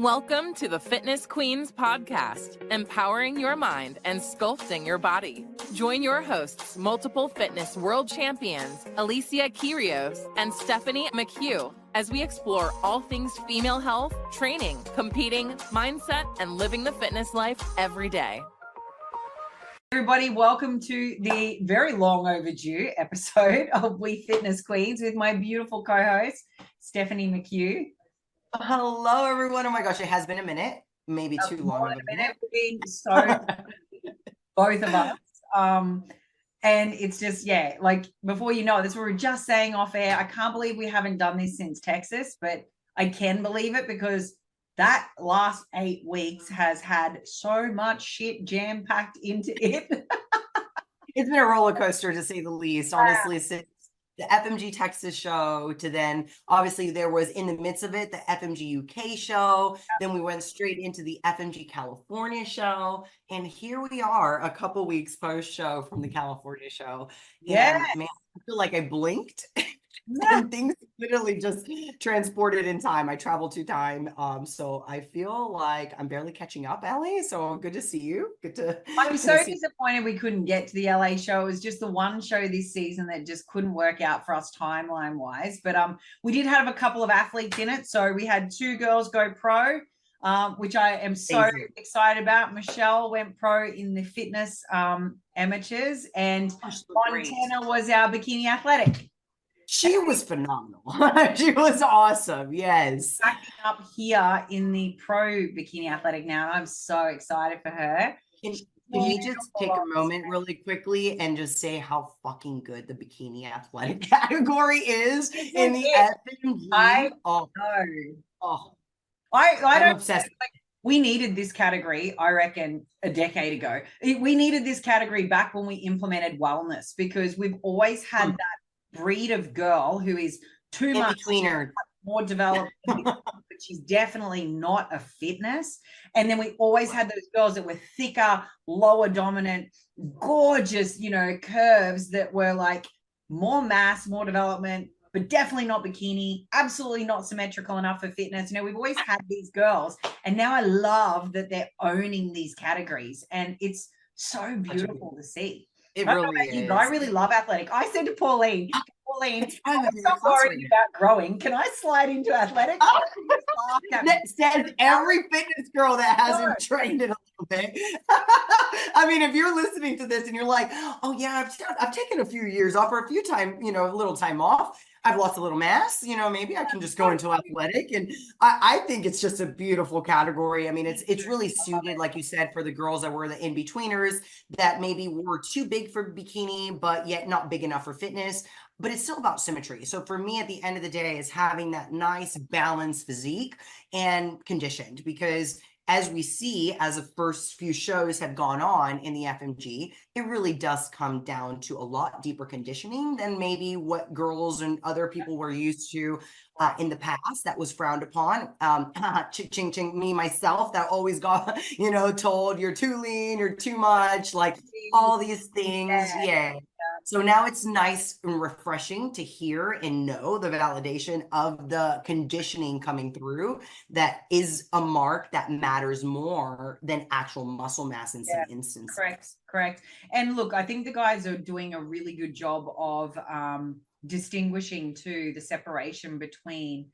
Welcome to the Fitness Queens podcast, empowering your mind and sculpting your body. Join your hosts, multiple fitness world champions, Alicia and Stephanie McHugh, as we explore all things female health, training, competing, mindset, and living the fitness life every day. Everybody, welcome to the very long overdue episode of We Fitness Queens with my beautiful co-host, Stephanie McHugh. Hello, everyone. Oh my gosh, it has been a minute, maybe too long. A minute. We've been so both of us. And it's just, yeah, like before you know it, that's what we were just saying off air. I can't believe we haven't done this since Texas, but I can believe it because that last 8 weeks has had so much shit jam-packed into it. It's been a roller coaster to say the least, honestly, since the FMG Texas show to then obviously there was in the midst of it the FMG UK show, then we went straight into the FMG California show, and here we are a couple weeks post show from the California show. Yeah, man, I feel like I blinked and things literally just transported in time. I traveled to time, so I feel like I'm barely catching up, Allie. So good to see you. I'm so disappointed we couldn't get to the LA show. It was just the one show this season that just couldn't work out for us timeline wise. But we did have a couple of athletes in it. So we had 2 girls go pro, which I am so excited about. Michelle went pro in the fitness amateurs, and Montana was our Bikini Athletic. She was phenomenal. She was awesome. Yes. Backing up here in the pro Bikini Athletic now. And I'm so excited for her. Can you just take a moment really quickly and just say how fucking good the Bikini Athletic category is in the FMG? I don't obsessed. Like, we needed this category, I reckon, a decade ago. We needed this category back when we implemented wellness, because we've always had that breed of girl who is too much more developed, but she's definitely not a fitness. And then we always had those girls that were thicker, lower dominant, gorgeous, curves that were like more mass, more development, but definitely not bikini, absolutely not symmetrical enough for fitness. We've always had these girls, and now I love that they're owning these categories, and it's so beautiful to see. It really is. But I really love athletic. I said to Pauline, I'm so worried about growing. Can I slide into athletic? That says every fitness girl that hasn't trained in a little bit. I mean, if you're listening to this and you're like, oh yeah, I've taken a few years off, or a few time, a little time off. I've lost a little mass, maybe I can just go into athletic. And I think it's just a beautiful category. I mean, it's really suited, like you said, for the girls that were the in-betweeners that maybe were too big for bikini, but yet not big enough for fitness. But it's still about symmetry. So for me, at the end of the day, is having that nice balanced physique and conditioned, because as we see, as the first few shows have gone on in the FMG, it really does come down to a lot deeper conditioning than maybe what girls and other people were used to in the past. That was frowned upon. Ching ching, me myself, that always got told you're too lean, you're too much, like all these things. Yeah. So now it's nice and refreshing to hear and know the validation of the conditioning coming through. That is a mark that matters more than actual muscle mass in some instances. Correct. And look, I think the guys are doing a really good job of distinguishing too the separation between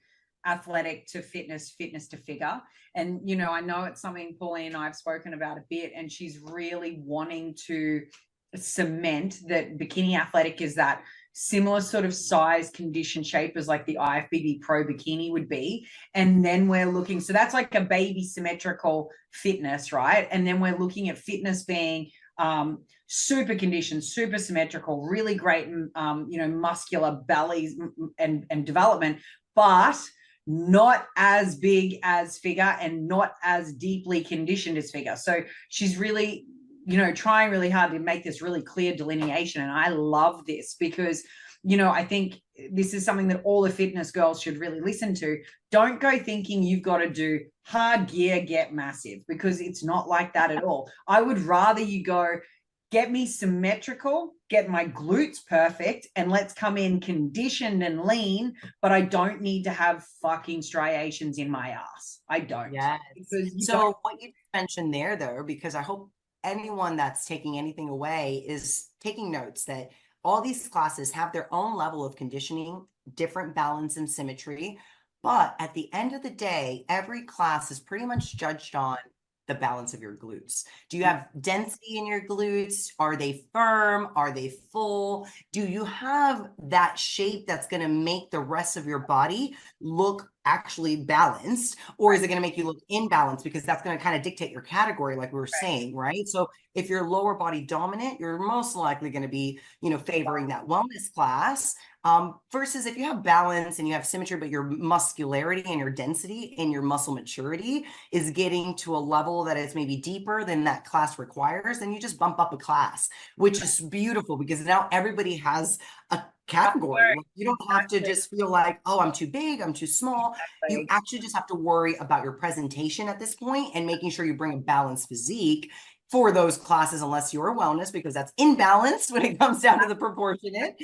athletic to fitness, fitness to figure. And, I know it's something Pauline and I have spoken about a bit, and she's really wanting to cement that Bikini Athletic is that similar sort of size, condition, shape as like the IFBB Pro Bikini would be. And then we're looking, so that's like a baby symmetrical fitness, right? And then we're looking at fitness being super conditioned, super symmetrical, really great, muscular bellies and development, but not as big as figure and not as deeply conditioned as figure. So she's really trying really hard to make this really clear delineation. And I love this because, I think this is something that all the fitness girls should really listen to. Don't go thinking you've got to do hard gear, get massive, because it's not like that at all. I would rather you go get me symmetrical, get my glutes perfect, and let's come in conditioned and lean, but I don't need to have fucking striations in my ass. I don't. Yes. So what you mentioned there, though, because I hope anyone that's taking anything away is taking notes that all these classes have their own level of conditioning, different balance and symmetry. But at the end of the day, every class is pretty much judged on the balance of your glutes. Do you have density in your glutes? Are they firm? Are they full? Do you have that shape that's going to make the rest of your body look actually balanced? Or is it going to make you look imbalanced? Because that's going to kind of dictate your category, like we were saying, right? So if you're lower body dominant, you're most likely going to be, favoring that wellness class. Versus if you have balance and you have symmetry, but your muscularity and your density and your muscle maturity is getting to a level that is maybe deeper than that class requires, then you just bump up a class, which is beautiful because now everybody has a category. You don't have to just feel like, oh, I'm too big, I'm too small. You actually just have to worry about your presentation at this point and making sure you bring a balanced physique for those classes, unless you're a wellness, because that's imbalanced when it comes down to the proportionate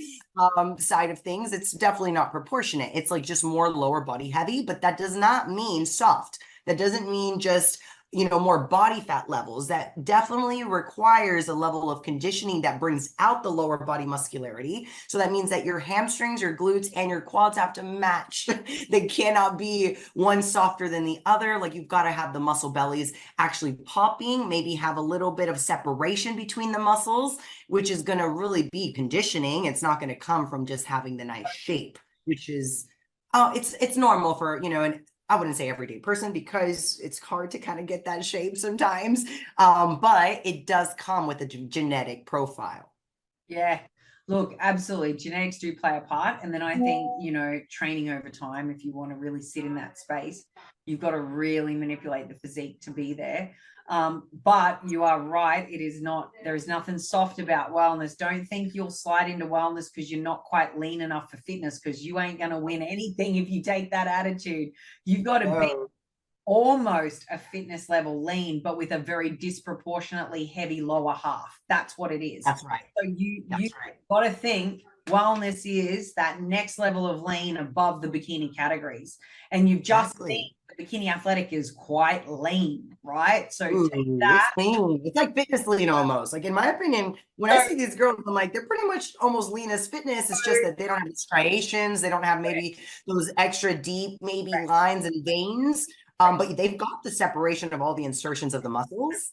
side of things. It's definitely not proportionate. It's like just more lower body heavy, but that does not mean soft. That doesn't mean just, more body fat levels. That definitely requires a level of conditioning that brings out the lower body muscularity. So that means that your hamstrings, your glutes, and your quads have to match. They cannot be one softer than the other. Like you've got to have the muscle bellies actually popping, maybe have a little bit of separation between the muscles, which is going to really be conditioning. It's not going to come from just having the nice shape, which is, it's normal for, an I wouldn't say everyday person because it's hard to kind of get that shape sometimes. But it does come with a genetic profile. Yeah. Look, absolutely. Genetics do play a part. And then I think, training over time, if you want to really sit in that space, you've got to really manipulate the physique to be there. But you are right. There is nothing soft about wellness. Don't think you'll slide into wellness because you're not quite lean enough for fitness, because you ain't going to win anything if you take that attitude. You've got to be almost a fitness level lean, but with a very disproportionately heavy lower half. That's what it is. That's right. So you've got to think wellness is that next level of lean above the bikini categories. And you've just seen the Bikini Athletic is quite lean, right? So it's lean. It's like fitness lean almost. Like in my opinion, when I see these girls, I'm like, they're pretty much almost lean as fitness. It's just that they don't have striations. They don't have maybe those extra deep, maybe lines and veins. But they've got the separation of all the insertions of the muscles.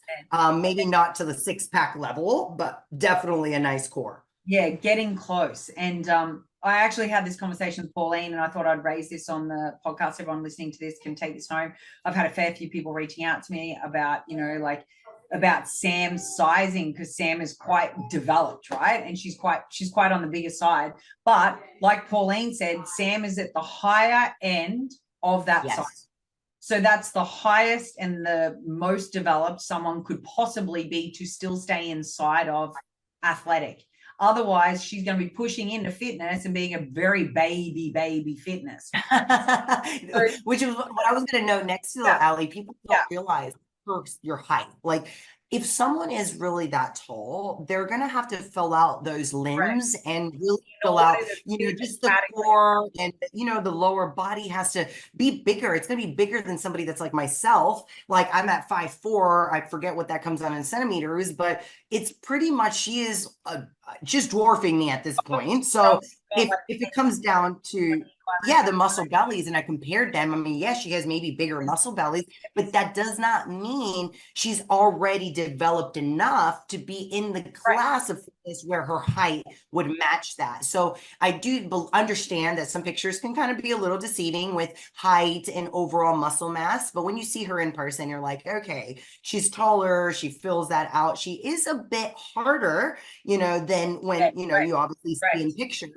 Maybe not to the 6-pack level, but definitely a nice core. Yeah, getting close. And I actually had this conversation with Pauline, and I thought I'd raise this on the podcast. Everyone listening to this can take this home. I've had a fair few people reaching out to me about, about Sam's sizing, because Sam is quite developed, right? And she's quite on the bigger side. But like Pauline said, Sam is at the higher end of that size. So that's the highest and the most developed someone could possibly be to still stay inside of athletic. Otherwise, she's going to be pushing into fitness and being a very baby fitness. Which is what I was going to note next to that, Ali. People don't realize your height. Like, if someone is really that tall, they're going to have to fill out those limbs and really fill out, just the core, and, the lower body has to be bigger. It's going to be bigger than somebody that's like myself. Like I'm at 5'4". I forget what that comes out in centimeters, but it's pretty much, she is just dwarfing me at this point. So if it comes down to, the muscle bellies, and I compared them, I mean, yes, she has maybe bigger muscle bellies, but that does not mean she's already developed enough to be in the class of fitness where her height would match that. So I do understand that some pictures can kind of be a little deceiving with height and overall muscle mass, but when you see her in person, you're like, okay, she's taller, she fills that out. She is a bit harder, than when, you obviously see in pictures.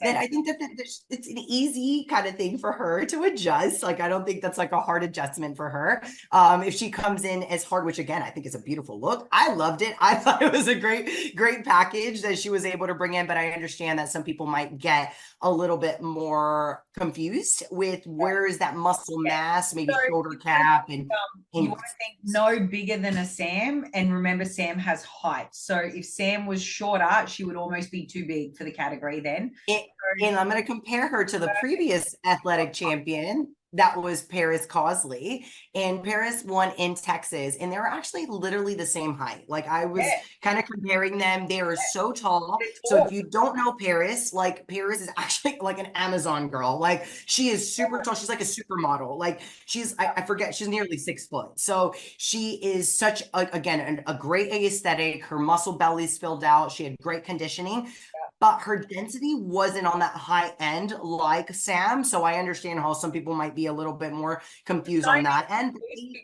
Then I think that it's an easy easy kind of thing for her to adjust. Like, I don't think that's like a hard adjustment for her. If she comes in as hard, which again, I think is a beautiful look. I loved it. I thought it was a great package that she was able to bring in, but I understand that some people might get a little bit more confused with where is that muscle mass, maybe shoulder cap, and you want to think no bigger than a Sam, and remember Sam has height. So if Sam was shorter, she would almost be too big for the category then. And I'm going to compare her to the previous athletic champion. That was Paris Causley, and Paris won in Texas, and they were actually literally the same height. Like, I was kind of comparing them. They are so tall. So if you don't know Paris, like, Paris is actually like an Amazon girl. Like, she is super tall. She's like a supermodel. Like, she's, I forget, she's nearly 6 foot. So she is such again, a great aesthetic. Her muscle belly's filled out. She had great conditioning. But her density wasn't on that high end like Sam. So I understand how some people might be a little bit more confused on that end.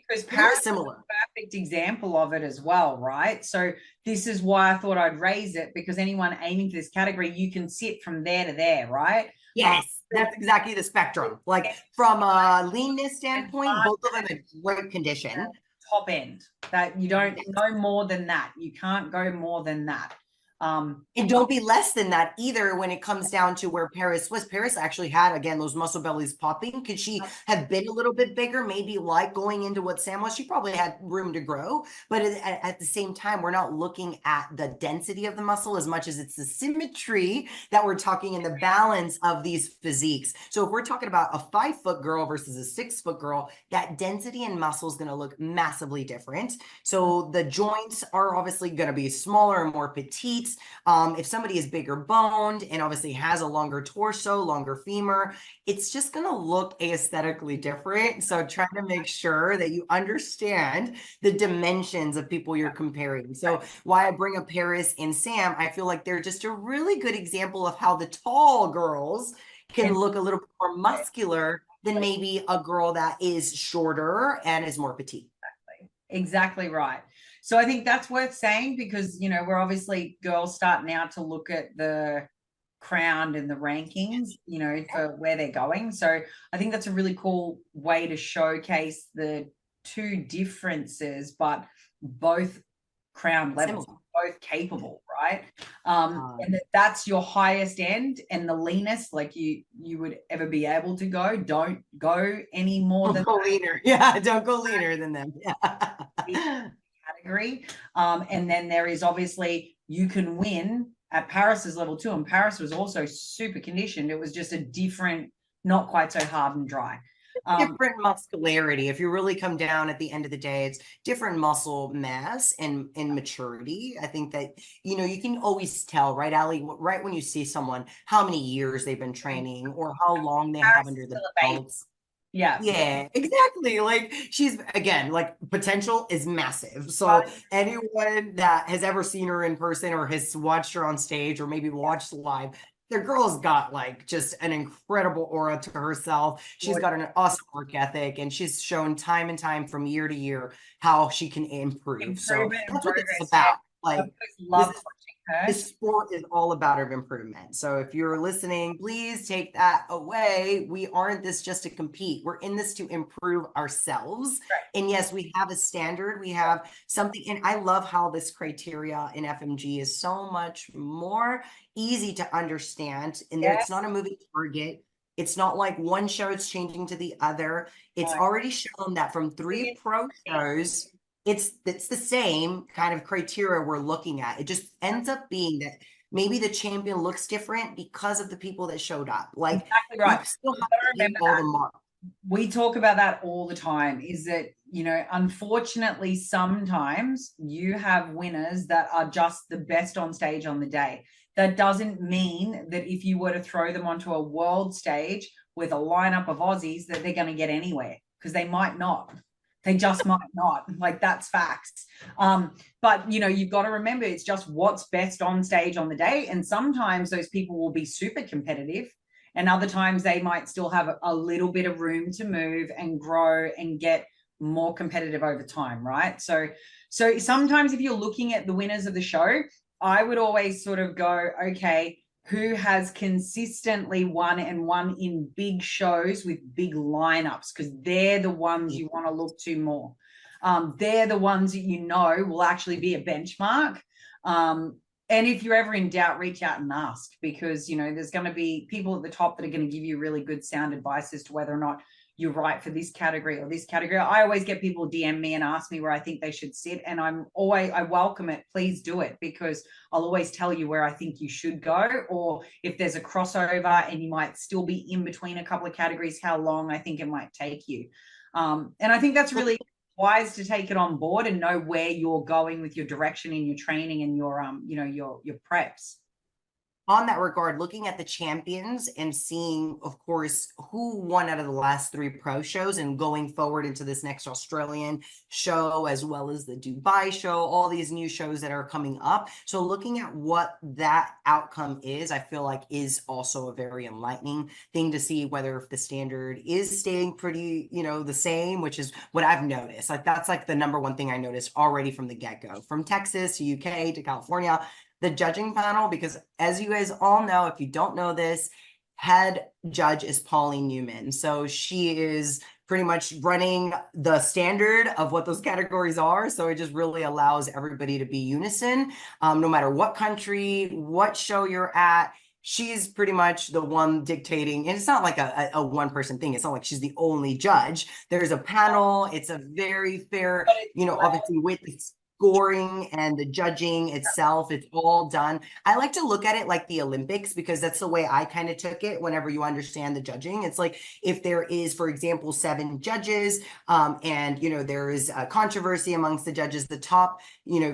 Because Paris is similar. A perfect example of it as well, right? So this is why I thought I'd raise it, because anyone aiming for this category, you can sit from there to there, right? Yes, that's exactly the spectrum. Like, from a leanness standpoint, both of them in great condition. Top end, that you don't know more than that. You can't go more than that. And don't be less than that either when it comes down to where Paris was. Paris actually had, again, those muscle bellies popping. Could she have been a little bit bigger, maybe like going into what Sam was? She probably had room to grow. But at the same time, we're not looking at the density of the muscle as much as it's the symmetry that we're talking in the balance of these physiques. So if we're talking about a 5 foot girl versus a 6 foot girl, that density and muscle is going to look massively different. So the joints are obviously going to be smaller and more petite. If somebody is bigger boned and obviously has a longer torso, longer femur, it's just going to look aesthetically different. So try to make sure that you understand the dimensions of people you're comparing. So why I bring up Paris and Sam, I feel like they're just a really good example of how the tall girls can look a little bit more muscular than maybe a girl that is shorter and is more petite. Exactly right. So I think that's worth saying, because, you know, we're obviously girls starting out to look at the crown and the rankings, you know, for where they're going. So I think that's a really cool way to showcase the two differences, but both crown levels, both capable, right? And that's your highest end, and the leanest, like you would ever be able to go. Don't go any more than leaner. Yeah, don't go leaner than them. Yeah. Category. And then there is obviously, you can win at Paris's level too. And Paris was also super conditioned. It was just a different, not quite so hard and dry. Different muscularity. If you really come down at the end of the day, it's different muscle mass and maturity. I think that, you know, you can always tell, right, Ali, right when you see someone, how many years they've been training or how long they have under the belts. Yeah, exactly. Like, she's, again, like, potential is massive. So anyone that has ever seen her in person or has watched her on stage or maybe watched live, the girl's got like just an incredible aura to herself. She's got an awesome work ethic, and she's shown time and time from year to year how she can improve. So that's what this is about. Like, this sport is all about improvement. So if you're listening, please take that away. We aren't this just to compete. We're in this to improve ourselves. And yes, we have a standard. We have something. And I love how this criteria in FMG is so much more easy to understand. And it's not a moving target. It's not like one show is changing to the other. It's already shown that from 3 pro shows, it's the same kind of criteria we're looking at. It just ends up being that maybe the champion looks different because of the people that showed up. Like, exactly right. You still have to remember all the marks. We talk about that all the time, is that, you know, unfortunately, sometimes you have winners that are just the best on stage on the day. That doesn't mean that if you were to throw them onto a world stage with a lineup of Aussies, that they're going to get anywhere, because they might not. They just might not. Like, that's facts. But, you know, you've got to remember, it's just what's best on stage on the day. And sometimes those people will be super competitive, and other times they might still have a little bit of room to move and grow and get more competitive over time, right? So sometimes if you're looking at the winners of the show, I would always sort of go, okay, who has consistently won and won in big shows with big lineups, because they're the ones you want to look to more. They're the ones that you know will actually be a benchmark. And if you're ever in doubt, reach out and ask, because, you know, there's going to be people at the top that are going to give you really good sound advice as to whether or not you're right for this category or this category. I always get people DM me and ask me where I think they should sit. And I welcome it. Please do it, because I'll always tell you where I think you should go, or if there's a crossover and you might still be in between a couple of categories, how long I think it might take you. And I think that's really wise to take it on board and know where you're going with your direction in your training and your you know, your preps. On that regard, looking at the champions and seeing, of course, who won out of the last 3 pro shows and going forward into this next Australian show, as well as the Dubai show, all these new shows that are coming up. So looking at what that outcome is, I feel like is also a very enlightening thing to see, whether if the standard is staying pretty, you know, the same, which is what I've noticed. Like, that's like the #1 thing I noticed already from the get-go, from Texas to UK to California. The judging panel, because as you guys all know, if you don't know this, head judge is Pauline Newman. So she is pretty much running the standard of what those categories are. So it just really allows everybody to be unison, no matter what country, what show you're at. She's pretty much the one dictating, and it's not like a one-person thing. It's not like she's the only judge. There's a panel. It's a very fair, you know, obviously with scoring and the judging itself, it's all done. I like to look at it like the Olympics, because that's the way I kind of took it. Whenever you understand the judging, it's like if there is, for example, 7 judges, and you know, there is a controversy amongst the judges, the top, you know,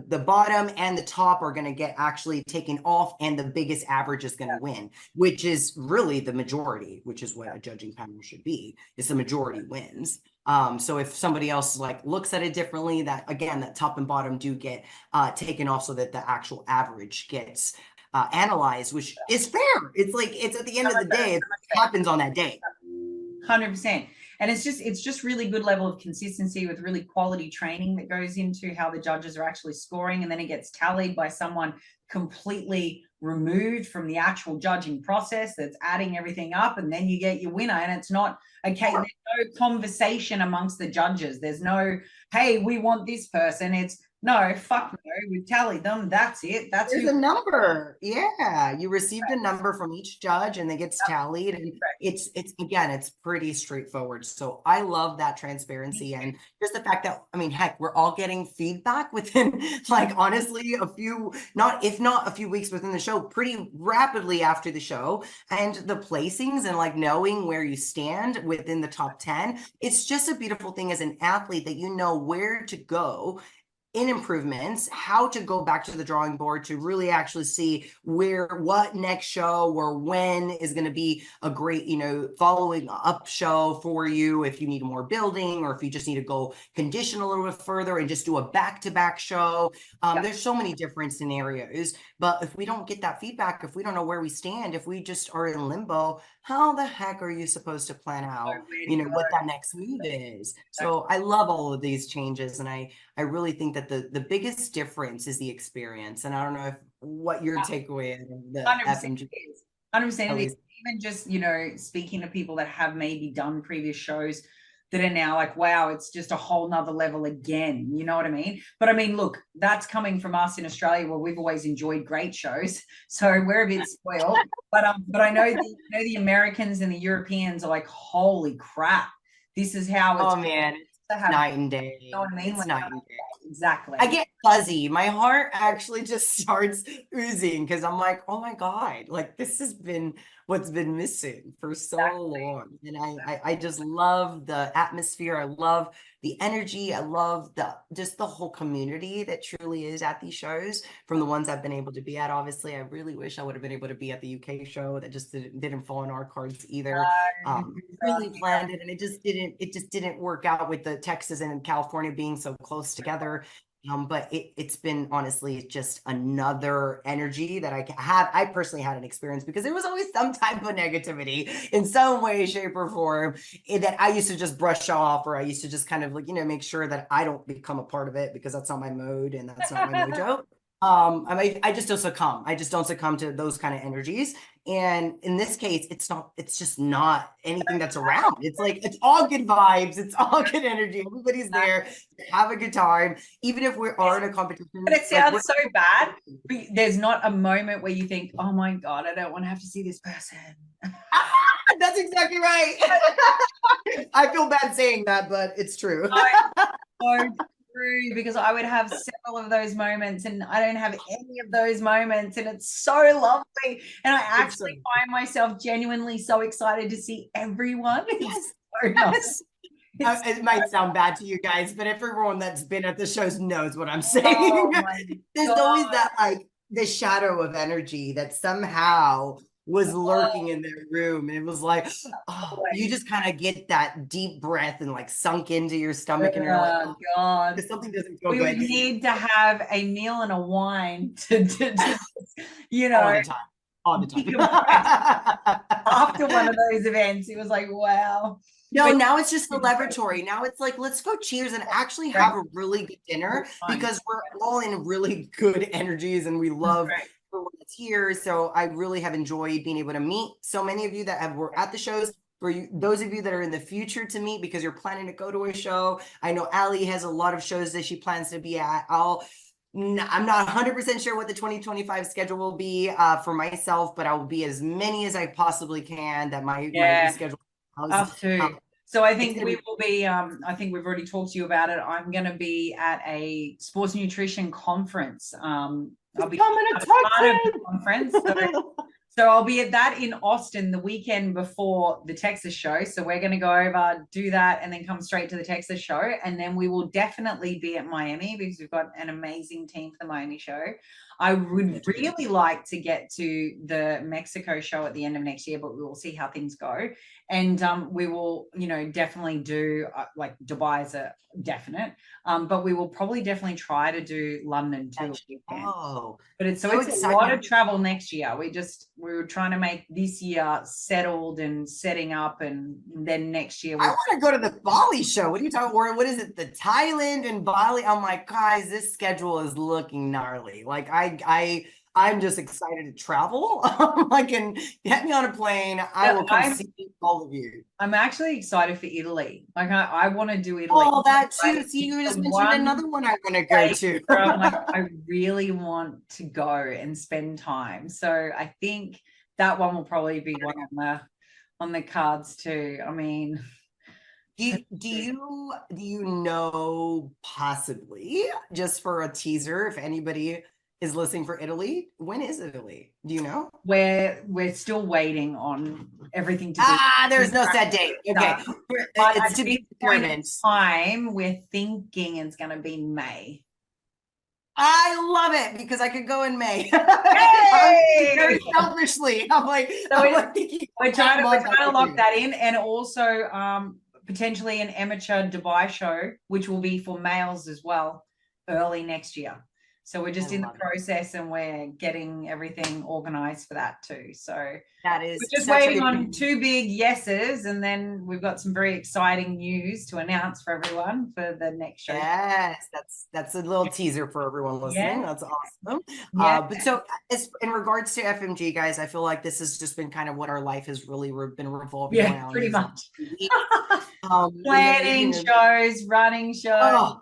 the bottom and the top are going to get actually taken off, and the biggest average is going to win, which is really the majority, which is what a judging panel should be. It's the majority wins. So if somebody else like looks at it differently, that again, that top and bottom do get taken off, so that the actual average gets analyzed, which is fair. It's like, it's at the end of the day, it happens on that day. 100%. And it's just really good level of consistency with really quality training that goes into how the judges are actually scoring, and then it gets tallied by someone completely removed from the actual judging process that's adding everything up, and then you get your winner. And it's not okay, there's no conversation amongst the judges. There's no, hey, we want this person. It's no, fuck no, we tallied them, that's it. That's There's a number. Yeah, you received a number from each judge, and it gets tallied, and it's again, it's pretty straightforward. So I love that transparency, and just the fact that, I mean, heck, we're all getting feedback within, like, honestly, if not a few weeks within the show, pretty rapidly after the show, and the placings, and like knowing where you stand within the top 10. It's just a beautiful thing as an athlete that you know where to go in improvements, how to go back to the drawing board to really actually see what next show or when is going to be a great, you know, following up show for you, if you need more building, or if you just need to go condition a little bit further and just do a back-to-back show. There's so many different scenarios, but if we don't get that feedback, if we don't know where we stand, if we just are in limbo, how the heck are you supposed to plan out, you know, what that next move is? So I love all of these changes, and I really think that the biggest difference is the experience. And I don't know what your takeaway is. 100% is. 100% is. Even just, you know, speaking to people that have maybe done previous shows that are now like, wow, it's just a whole nother level again. You know what I mean? But I mean, look, that's coming from us in Australia, where we've always enjoyed great shows. So we're a bit spoiled. But I know the Americans and the Europeans are like, holy crap, this is how it's. Oh man, it's night and day. You know what I mean? It's night and day. Exactly. I get fuzzy. My heart actually just starts oozing, because I'm like, oh my God, like this has been what's been missing for so long. And I just love the atmosphere. I love the energy. I love just the whole community that truly is at these shows, from the ones I've been able to be at. Obviously, I really wish I would have been able to be at the UK show. That just didn't fall in our cards either. Really planned it, and it just didn't work out with the Texas and California being so close together. But it's been honestly just another energy that I personally had an experience, because there was always some type of negativity in some way, shape, or form that I used to just brush off, or I used to just kind of, like, you know, make sure that I don't become a part of it, because that's not my mode and that's not my mojo. I just don't succumb. I just don't succumb to those kind of energies. And in this case, it's just not anything that's around. It's like, it's all good vibes. It's all good energy. Everybody's there. Have a good time. Even if we are in a competition. But it sounds so bad. There's not a moment where you think, oh my God, I don't want to have to see this person. That's exactly right. I feel bad saying that, but it's true. So true, because I would have several of those moments and I don't have any of those moments, and it's so lovely. And I actually find myself genuinely so excited to see everyone. Yes. So nice. It might sound bad to you guys, but everyone that's been at the shows knows what I'm saying. Oh There's always that, like, the shadow of energy that somehow was lurking in their room, and it was like, oh, you just kind of get that deep breath and like sunk into your stomach, and you're like, oh God, because something doesn't feel we good. would need to have a meal and a wine to you know, all the time. After one of those events, it was like, wow. No, now it's just celebratory. Now it's like, let's go cheers and actually have a really good dinner, because we're all in really good energies and we love everyone that's here. So I really have enjoyed being able to meet so many of you that were at the shows. For you, those of you that are in the future to meet because you're planning to go to a show. I know Ali has a lot of shows that she plans to be at. I'm not 100% sure what the 2025 schedule will be for myself, but I will be as many as I possibly can that my schedule up to. So I think we will be, I think we've already talked to you about it. I'm going to be at a sports nutrition conference. I'll be coming to Texas conference. So I'll be at that in Austin the weekend before the Texas show. So we're going to go over, do that, and then come straight to the Texas show. And then we will definitely be at Miami because we've got an amazing team for the Miami show. I would really like to get to the Mexico show at the end of next year, but we will see how things go. And we will, definitely do like Dubai is a definite, but we will probably definitely try to do London too. But it's so it's a lot of travel next year. We were trying to make this year settled and setting up, and then next year. I want to go to the Bali show. What are you talking about? What is it? The Thailand and Bali? I'm like, guys, this schedule is looking gnarly. Like I'm just excited to travel. Like, and get me on a plane. I will come see all of you. I'm actually excited for Italy. Like I want to do Italy. Oh, that too. See, you just mentioned another one I want to go to. I really want to go and spend time. So I think that one will probably be one on the cards too. I mean, do you know, possibly just for a teaser, if anybody is listening for Italy, when is Italy? Do you know? We're still waiting on everything to be. There's no set date. Okay, it's to be determined. Time we're thinking it's going to be May. I love it because I could go in May. Very selfishly, I'm like, we're trying to lock that in, and also potentially an amateur Dubai show, which will be for males as well, early next year. So we're just in the process, and we're getting everything organized for that too. So that is, we're just waiting on two big yeses, and then we've got some very exciting news to announce for everyone for the next show. Yes, that's a little teaser for everyone listening. That's awesome. But so in regards to FMG, guys, I feel like this has just been kind of what our life has really been revolving around. Pretty much. Planning shows, running shows,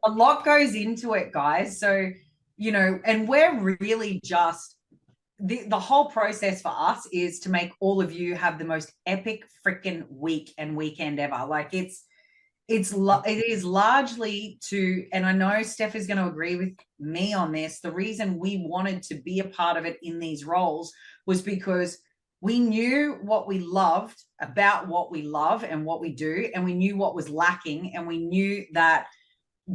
a lot goes into it, guys. So, and we're really just the whole process for us is to make all of you have the most epic freaking week and weekend ever. Like it is largely to, and I know Steph is going to agree with me on this. The reason we wanted to be a part of it in these roles was because we knew what we loved about what we love and what we do, and we knew what was lacking, and we knew that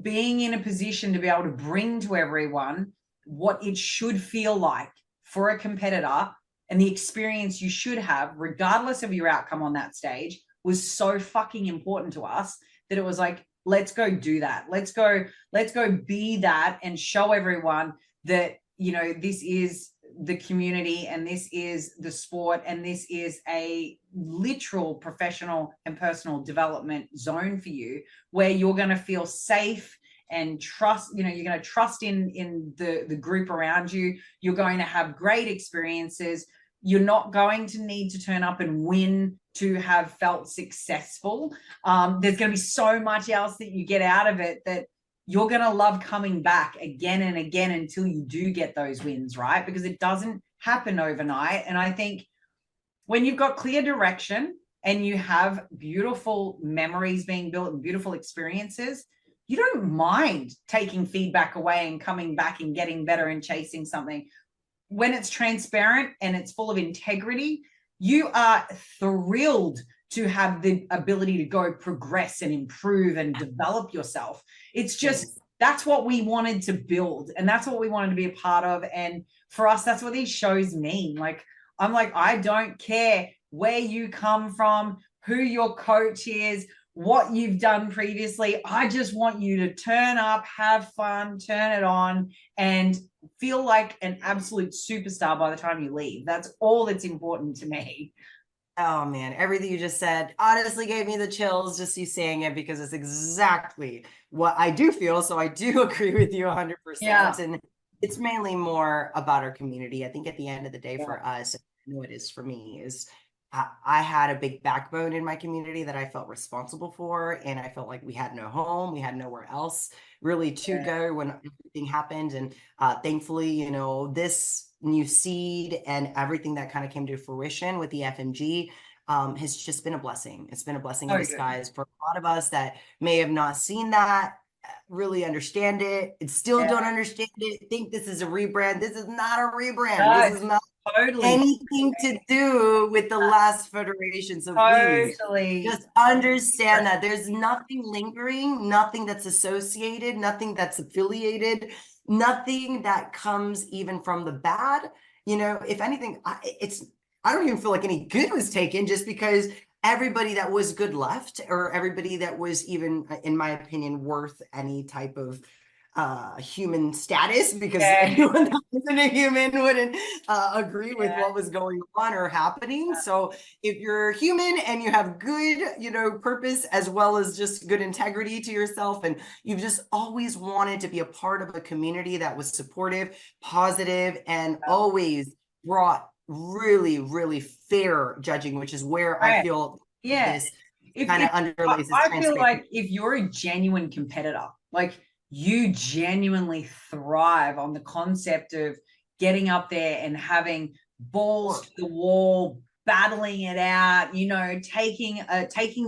being in a position to be able to bring to everyone what it should feel like for a competitor and the experience you should have, regardless of your outcome on that stage, was so fucking important to us that it was like, let's go do that. Let's go be that and show everyone that, this is the community, and this is the sport, and this is a literal professional and personal development zone for you, where you're going to feel safe and trust, you're going to trust in the group around you. You're going to have great experiences. You're not going to need to turn up and win to have felt successful. There's going to be so much else that you get out of it that you're going to love coming back again and again until you do get those wins, right? Because it doesn't happen overnight. And I think when you've got clear direction and you have beautiful memories being built and beautiful experiences, you don't mind taking feedback away and coming back and getting better and chasing something. When it's transparent and it's full of integrity, you are thrilled to have the ability to go progress and improve and develop yourself. It's just, that's what we wanted to build, and that's what we wanted to be a part of. And for us, that's what these shows mean. Like, I'm like, I don't care where you come from, who your coach is, what you've done previously. I just want you to turn up, have fun, turn it on, and feel like an absolute superstar by the time you leave. That's all that's important to me. Oh man, everything you just said honestly gave me the chills, just you saying it, because it's exactly what I do feel. So I do agree with you 100%. Yeah. And it's mainly more about our community. I think at the end of the day, for us, I know it is for me, is I had a big backbone in my community that I felt responsible for. And I felt like we had no home. We had nowhere else really to go when everything happened. And thankfully, this new seed and everything that kind of came to fruition with the FMG has just been a blessing. It's been a blessing in disguise for a lot of us that may have not seen that, really understand it, and still don't understand it, think this is a rebrand. This is not a rebrand. This is not anything to do with the last federation. So please just understand that there's nothing lingering, nothing that's associated, nothing that's affiliated, nothing that comes even from the bad. If anything, I don't even feel like any good was taken, just because everybody that was good left, or everybody that was even, in my opinion, worth any type of human status, because anyone that wasn't a human wouldn't agree with what was going on or happening. So if you're human and you have good, purpose, as well as just good integrity to yourself, and you've just always wanted to be a part of a community that was supportive, positive, and always brought really, really fair judging, which is where I feel this kind of underlays this. I feel like if you're a genuine competitor, like, you genuinely thrive on the concept of getting up there and having balls to the wall, battling it out, taking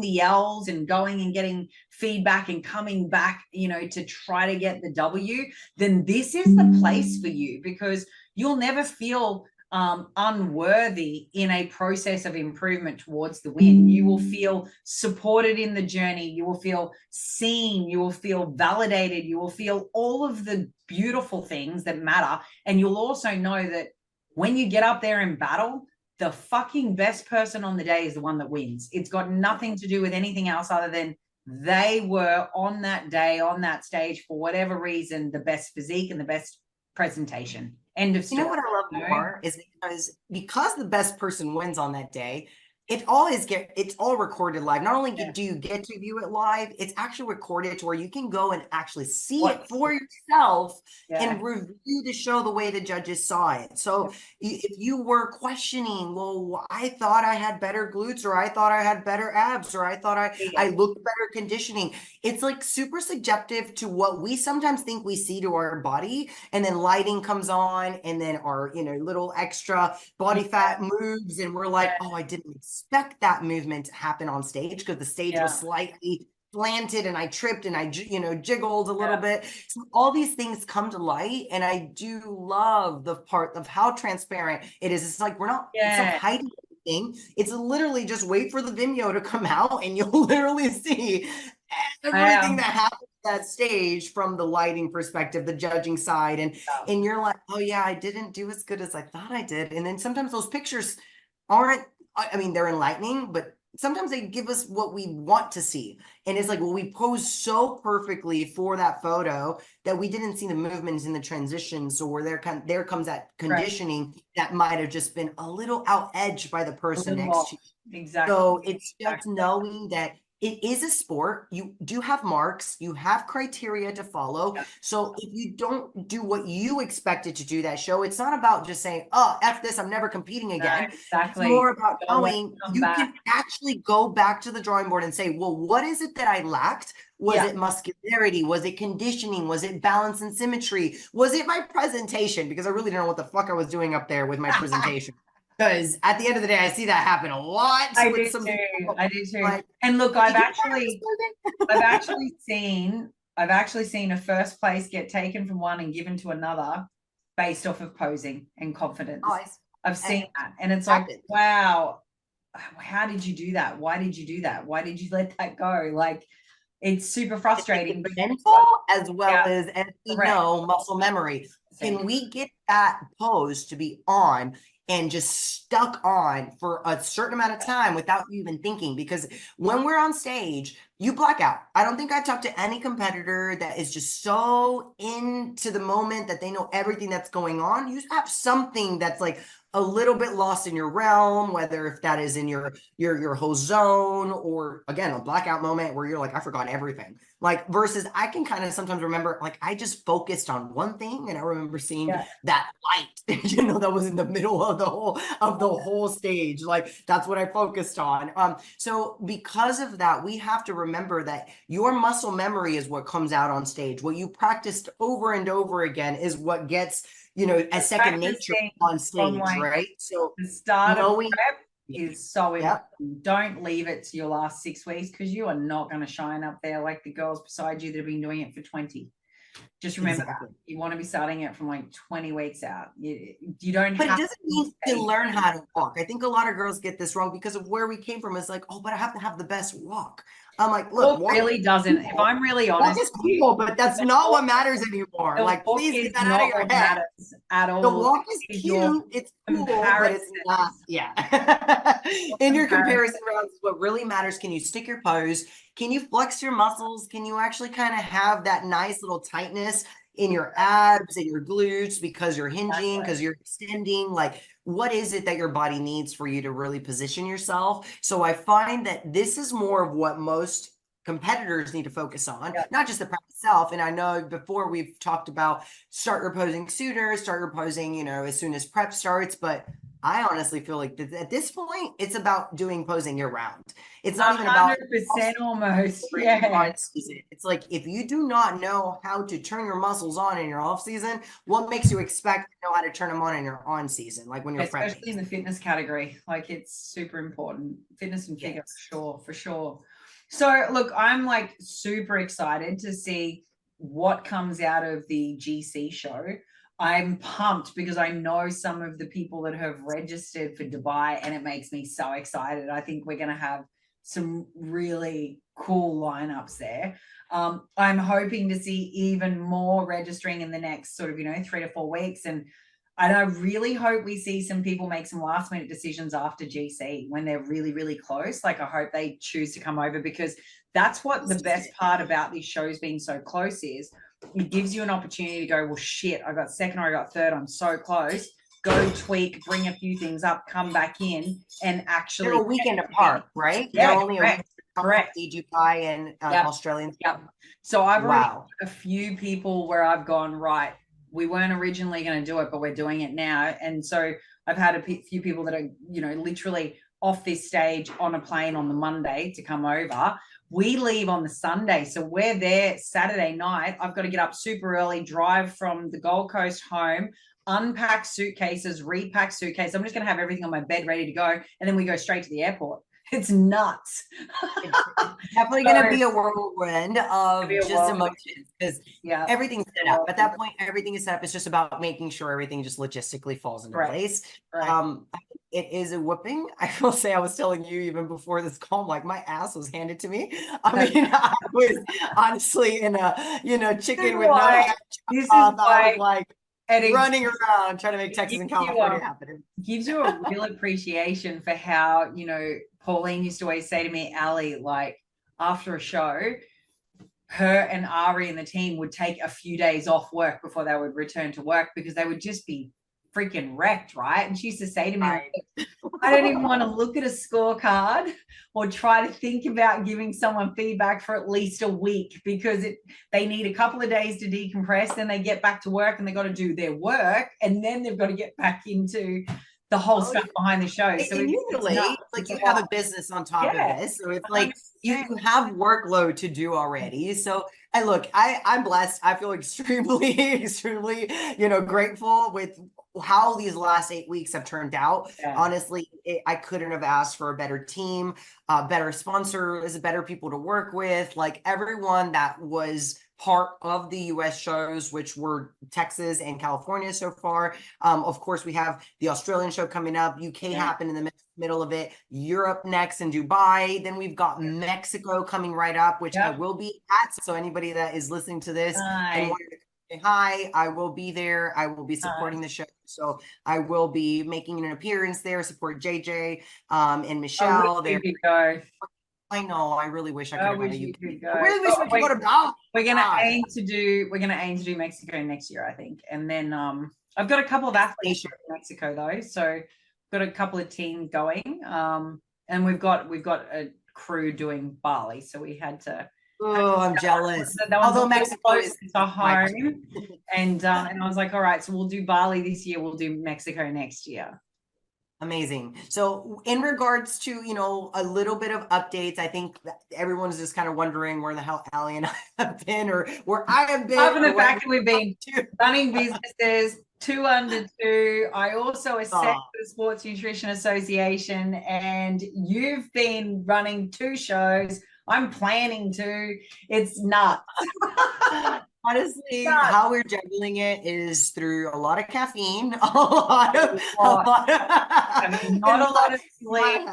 the L's and going and getting feedback and coming back, to try to get the W, then this is the place for you, because you'll never feel unworthy in a process of improvement towards the win. You will feel supported in the journey. You will feel seen. You will feel validated. You will feel all of the beautiful things that matter. And you'll also know that when you get up there in battle, the fucking best person on the day is the one that wins. It's got nothing to do with anything else other than they were on that day, on that stage, for whatever reason, the best physique and the best presentation. End of story. You know what I love more is because the best person wins on that day, it's all recorded live. Not only do you get to view it live, it's actually recorded to where you can go and actually see it for yourself and review the show the way the judges saw it. So if you were questioning, well, I thought I had better glutes, or I thought I had better abs, or I thought I looked better conditioning, it's like super subjective to what we sometimes think we see to our body. And then lighting comes on, and then our, little extra body fat moves, and we're like, oh, I didn't expect that movement to happen on stage, because the stage was slightly slanted and I tripped and I jiggled a little bit. So all these things come to light, and I do love the part of how transparent it is. It's like it's not hiding anything. It's literally just wait for the Vimeo to come out, and you'll literally see everything that happens that stage from the lighting perspective, the judging side, and you're like, oh yeah, I didn't do as good as I thought I did. And then sometimes those pictures aren't, they're enlightening, but sometimes they give us what we want to see. And it's like, well, we posed so perfectly for that photo that we didn't see the movements in the transitions. So where there comes that conditioning that might have just been a little out edged by the person next to you. Exactly. So it's just knowing that it is a sport. You do have marks, you have criteria to follow. Yeah. So if you don't do what you expected to do that show, it's not about just saying, oh, F this, I'm never competing again. No, exactly. It's more about Don't knowing come you back. can actually go back to the drawing board and say, well, what is it that I lacked? Was it muscularity? Was it conditioning? Was it balance and symmetry? Was it my presentation? Because I really didn't know what the fuck I was doing up there with my presentation. Because at the end of the day, I see that happen a lot. I do too. I do too. Like, and look, I've actually seen a first place get taken from one and given to another based off of posing and confidence. Oh, I've seen that. And it's like, wow, how did you do that? Why did you do that? Why did you let that go? Like, it's super frustrating. It's mental as well as we know, muscle memory. Can we get that pose to be on and just stuck on for a certain amount of time without you even thinking? Because when we're on stage, you black out. I don't think I've talked to any competitor that is just so into the moment that they know everything that's going on. You have something that's like a little bit lost in your realm, whether if that is in your whole zone, or again, a blackout moment where you're like, I forgot everything. Like, versus I can kind of sometimes remember, like, I just focused on one thing, and I remember seeing that light, you know, that was in the middle of the whole stage. Like, that's what I focused on. So because of that, we have to remember that your muscle memory is what comes out on stage. What you practiced over and over again is what gets, you know, as second nature on stage, right? So the start of prep is so important. Don't leave it to your last 6 weeks, because you are not going to shine up there like the girls beside you that have been doing it for 20. Just remember that. You want to be starting it from like 20 weeks out. You don't but have it doesn't mean to learn how to walk. I think a lot of girls get this wrong because of where we came from. It's like, oh, but I have to have the best walk. I'm like, look, walk really doesn't. If I'm really honest, walk is cool, but that's not what matters anymore. Like, please get that out of your head. At all. The walk is cute, it's cool, but it's not. Yeah. In your comparison rounds, what really matters: can you stick your pose? Can you flex your muscles? Can you actually kind of have that nice little tightness in your abs and your glutes because you're hinging, because you're extending? Like, what is it that your body needs for you to really position yourself? So I find that this is more of what most competitors need to focus on, not just the prep itself. And I know before we've talked about start your posing sooner, start your posing, you know, as soon as prep starts. But I honestly feel like that at this point, it's about doing posing year round. It's not even about 100% almost. Yeah. It's like, if you do not know how to turn your muscles on in your off season, what makes you expect to know how to turn them on in your on season? Like when you're especially in the fitness category, like it's super important. Fitness and figure, for sure. So look, I'm like super excited to see what comes out of the GC show. I'm pumped because I know some of the people that have registered for Dubai, and it makes me so excited. I think we're going to have some really cool lineups there. I'm hoping to see even more registering in the next sort of, 3 to 4 weeks. And I really hope we see some people make some last minute decisions after GC when they're really, really close. Like, I hope they choose to come over, because that's what the best part about these shows being so close is. It gives you an opportunity to go, well, shit, I got second or I got third. I'm so close. Go tweak, bring a few things up, come back in, and actually. They're a weekend apart, right? Yeah, they're only correct. Dubai and Australian. Yep. So I've already a few people where I've gone, right, we weren't originally going to do it, but we're doing it now. And so I've had a few people that are, literally off this stage on a plane on the Monday to come over. We leave on the Sunday. So we're there Saturday night. I've got to get up super early, drive from the Gold Coast home, unpack suitcases, repack suitcases. I'm just going to have everything on my bed ready to go. And then we go straight to the airport. It's nuts. It's definitely going to be a whirlwind of just emotions, because everything's set up. At that point, everything is set up. It's just about making sure everything just logistically falls into place. It is a whooping. I will say, I was telling you even before this call, like, my ass was handed to me. I mean, I was honestly in a, chicken with no head. I was like running around trying to make Texas and California happen. Gives you a real appreciation for how, Pauline used to always say to me, Ali, like, after a show, her and Ari and the team would take a few days off work before they would return to work, because they would just be freaking wrecked, right? And she used to say to me, I don't even want to look at a scorecard or try to think about giving someone feedback for at least a week, because they need a couple of days to decompress, then they get back to work and they got to do their work, and then they've got to get back into the whole stuff behind the show. So and usually, like, you have a business on top of this, so it's like you have workload to do already. So and look, I'm blessed. I feel extremely, extremely, grateful with how these last 8 weeks have turned out. Honestly, I couldn't have asked for a better team, better sponsors, better people to work with. Like, everyone that was part of the US shows, which were Texas and California so far. Of course, we have the Australian show coming up. UK happened in the middle of it. Europe next in Dubai. Then we've got Mexico coming right up, which I will be at. So anybody that is listening to this and wanted to say hi, I will be there. I will be supporting the show. So I will be making an appearance there, support JJ and Michelle. I know. I really wish I could have gone to UK. I really wish we could go to Bali. We're gonna aim to do Mexico next year, I think. And then I've got a couple of athletes in Mexico though, so got a couple of teams going. And we've got a crew doing Bali, so we had to. Oh, I'm jealous. Although Mexico is to home, and I was like, all right, so we'll do Bali this year. We'll do Mexico next year. Amazing. So in regards to, a little bit of updates, I think that everyone's just kind of wondering where the hell Allie and I have been, or where I have been. Other than the fact that we've been running businesses, 2 under 2. I also assess the Sports Nutrition Association, and you've been running 2 shows. I'm planning to. It's nuts. Honestly, how we're juggling it is through a lot of caffeine, not a lot of sleep.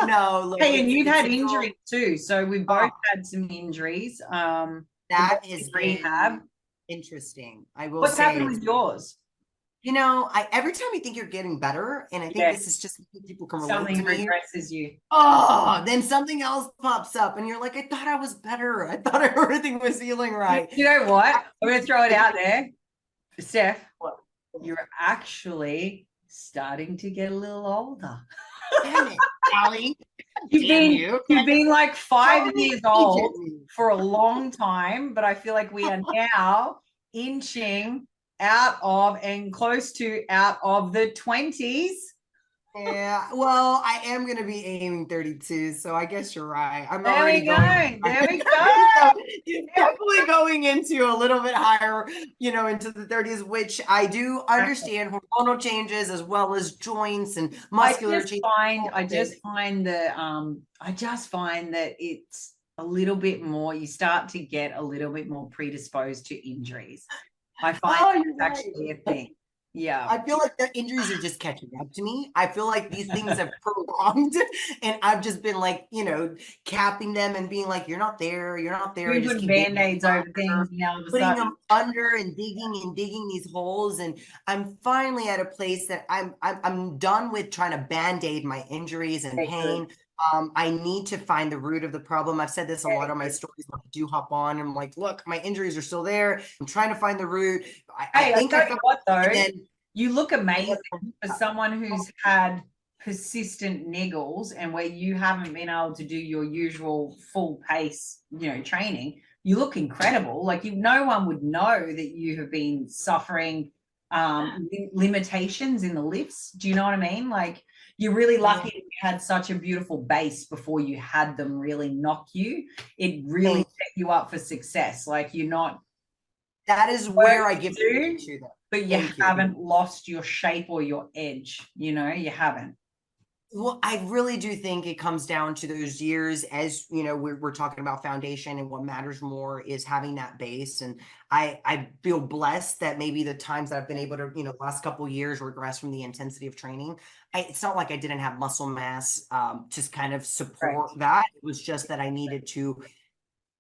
No, hey, and you've had injuries too, so we both had some injuries. That is rehab. Interesting. I will. What's happened with yours? Every time you think you're getting better, and I think this is just people can relate something to me. regresses you. Then something else pops up, and you're like, I thought I was better. I thought everything was healing right. You know what? I'm going to throw it out there, Steph. What? You're actually starting to get a little older. Damn it, Allie. You've been like 5 years old for a long time, but I feel like we are now inching out of and close to out of the 20s. Yeah, well, I am going to be aiming 32, so I guess you're right. There we go. You're definitely going into a little bit higher, into the 30s, which I do understand hormonal changes as well as joints and muscular changes. I just find that it's a little bit more, you start to get a little bit more predisposed to injuries. I find it's actually a thing. Yeah. I feel like the injuries are just catching up to me. I feel like these things have prolonged, and I've just been like, capping them and being like, you're not there. You're not there. You're putting Band-Aids over things. Putting them under and digging these holes. And I'm finally at a place that I'm done with trying to Band-Aid my injuries and pain. I need to find the root of the problem. I've said this a lot on my stories when I do hop on. I'm like, look, my injuries are still there. I'm trying to find the root. I think you look amazing for someone who's had persistent niggles, and where you haven't been able to do your usual full pace, training. You look incredible. Like, no one would know that you have been suffering limitations in the lifts. Do you know what I mean? Like, you're really lucky that you had such a beautiful base before you had them really knock you. It really set you up for success. Like, you're not. That is where I give it to them. But you haven't lost your shape or your edge. You haven't. Well, I really do think it comes down to those years, as we're talking about foundation, and what matters more is having that base. And I feel blessed that maybe the times that I've been able to, last couple of years regress from the intensity of training. It's not like I didn't have muscle mass to kind of support that. It was just that I needed to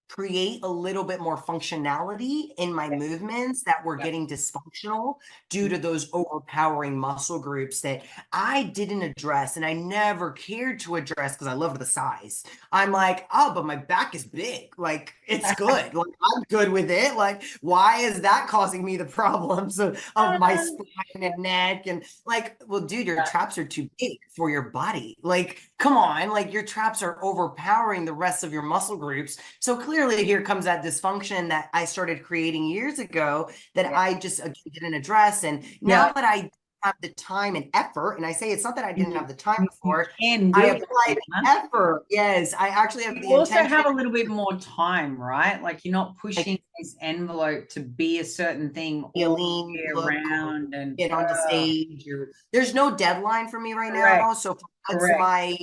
create a little bit more functionality in my movements that were getting dysfunctional due to those overpowering muscle groups that I didn't address, and I never cared to address because I loved the size. I'm like, oh, but my back is big. Like, it's good. Like, I'm good with it. Like, why is that causing me the problems of my spine and neck? And like, well, dude, your traps are too big for your body. Like, come on, like your traps are overpowering the rest of your muscle groups. So clearly here comes that dysfunction that I started creating years ago that I just again, didn't address. And now that I have the time and effort, and I say it's not that I didn't have the time before, I applied effort. Yes, I actually have the also intention. have a little bit more time, right? Like you're not pushing this envelope to be a certain thing all year round and get on the stage. Or there's no deadline for me right now. So that's my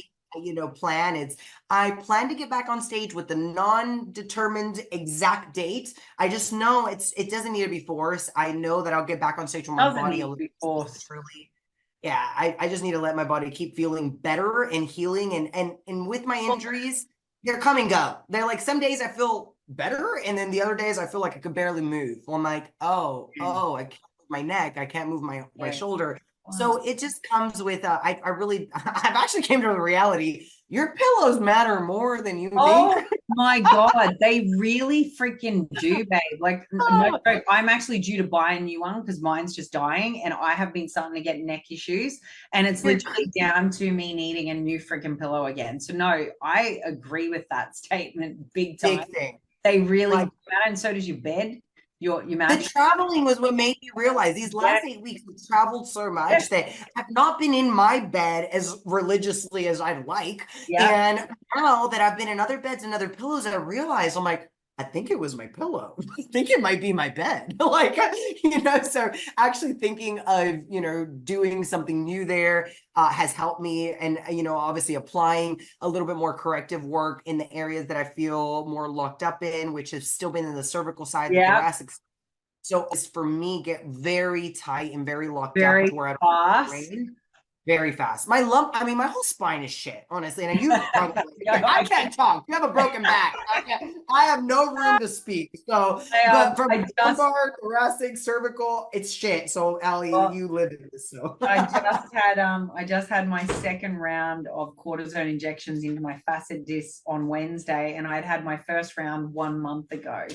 plan. I plan to get back on stage with the non-determined exact date. I just know it doesn't need to be forced. I know that I'll get back on stage with my body a little naturally. Yeah, I just need to let my body keep feeling better and healing, and with my injuries, they're come and go. They're like, some days I feel better, and then the other days I feel like I could barely move. Well, I'm like, oh, I can't move my neck, I can't move my shoulder. So it just comes with I've actually came to the reality, your pillows matter more than you think. Oh my God, they really freaking do, babe. Like, no joke, I'm actually due to buy a new one because mine's just dying, and I have been starting to get neck issues, and it's literally down to me needing a new freaking pillow again. So no, I agree with that statement big time. Big thing. They really matter, and so does your bed. Your the traveling was what made me realize these last 8 weeks we traveled so much that I've not been in my bed as religiously as I'd like. And now that I've been in other beds and other pillows, I realize I'm like, I think it was my pillow. I think it might be my bed. Like, so actually thinking of, doing something new there has helped me. And, obviously applying a little bit more corrective work in the areas that I feel more locked up in, which has still been in the cervical side, the thoracic side. So it's for me get very tight and very locked up to where I don't brain. Very fast. My whole spine is shit, honestly. And you probably, I can't talk. You have a broken back. I have no room to speak. So, but from lumbar, thoracic, cervical, it's shit. So, Ali, you live in this. So, I just had my second round of cortisone injections into my facet disc on Wednesday, and I'd had my first round 1 month ago.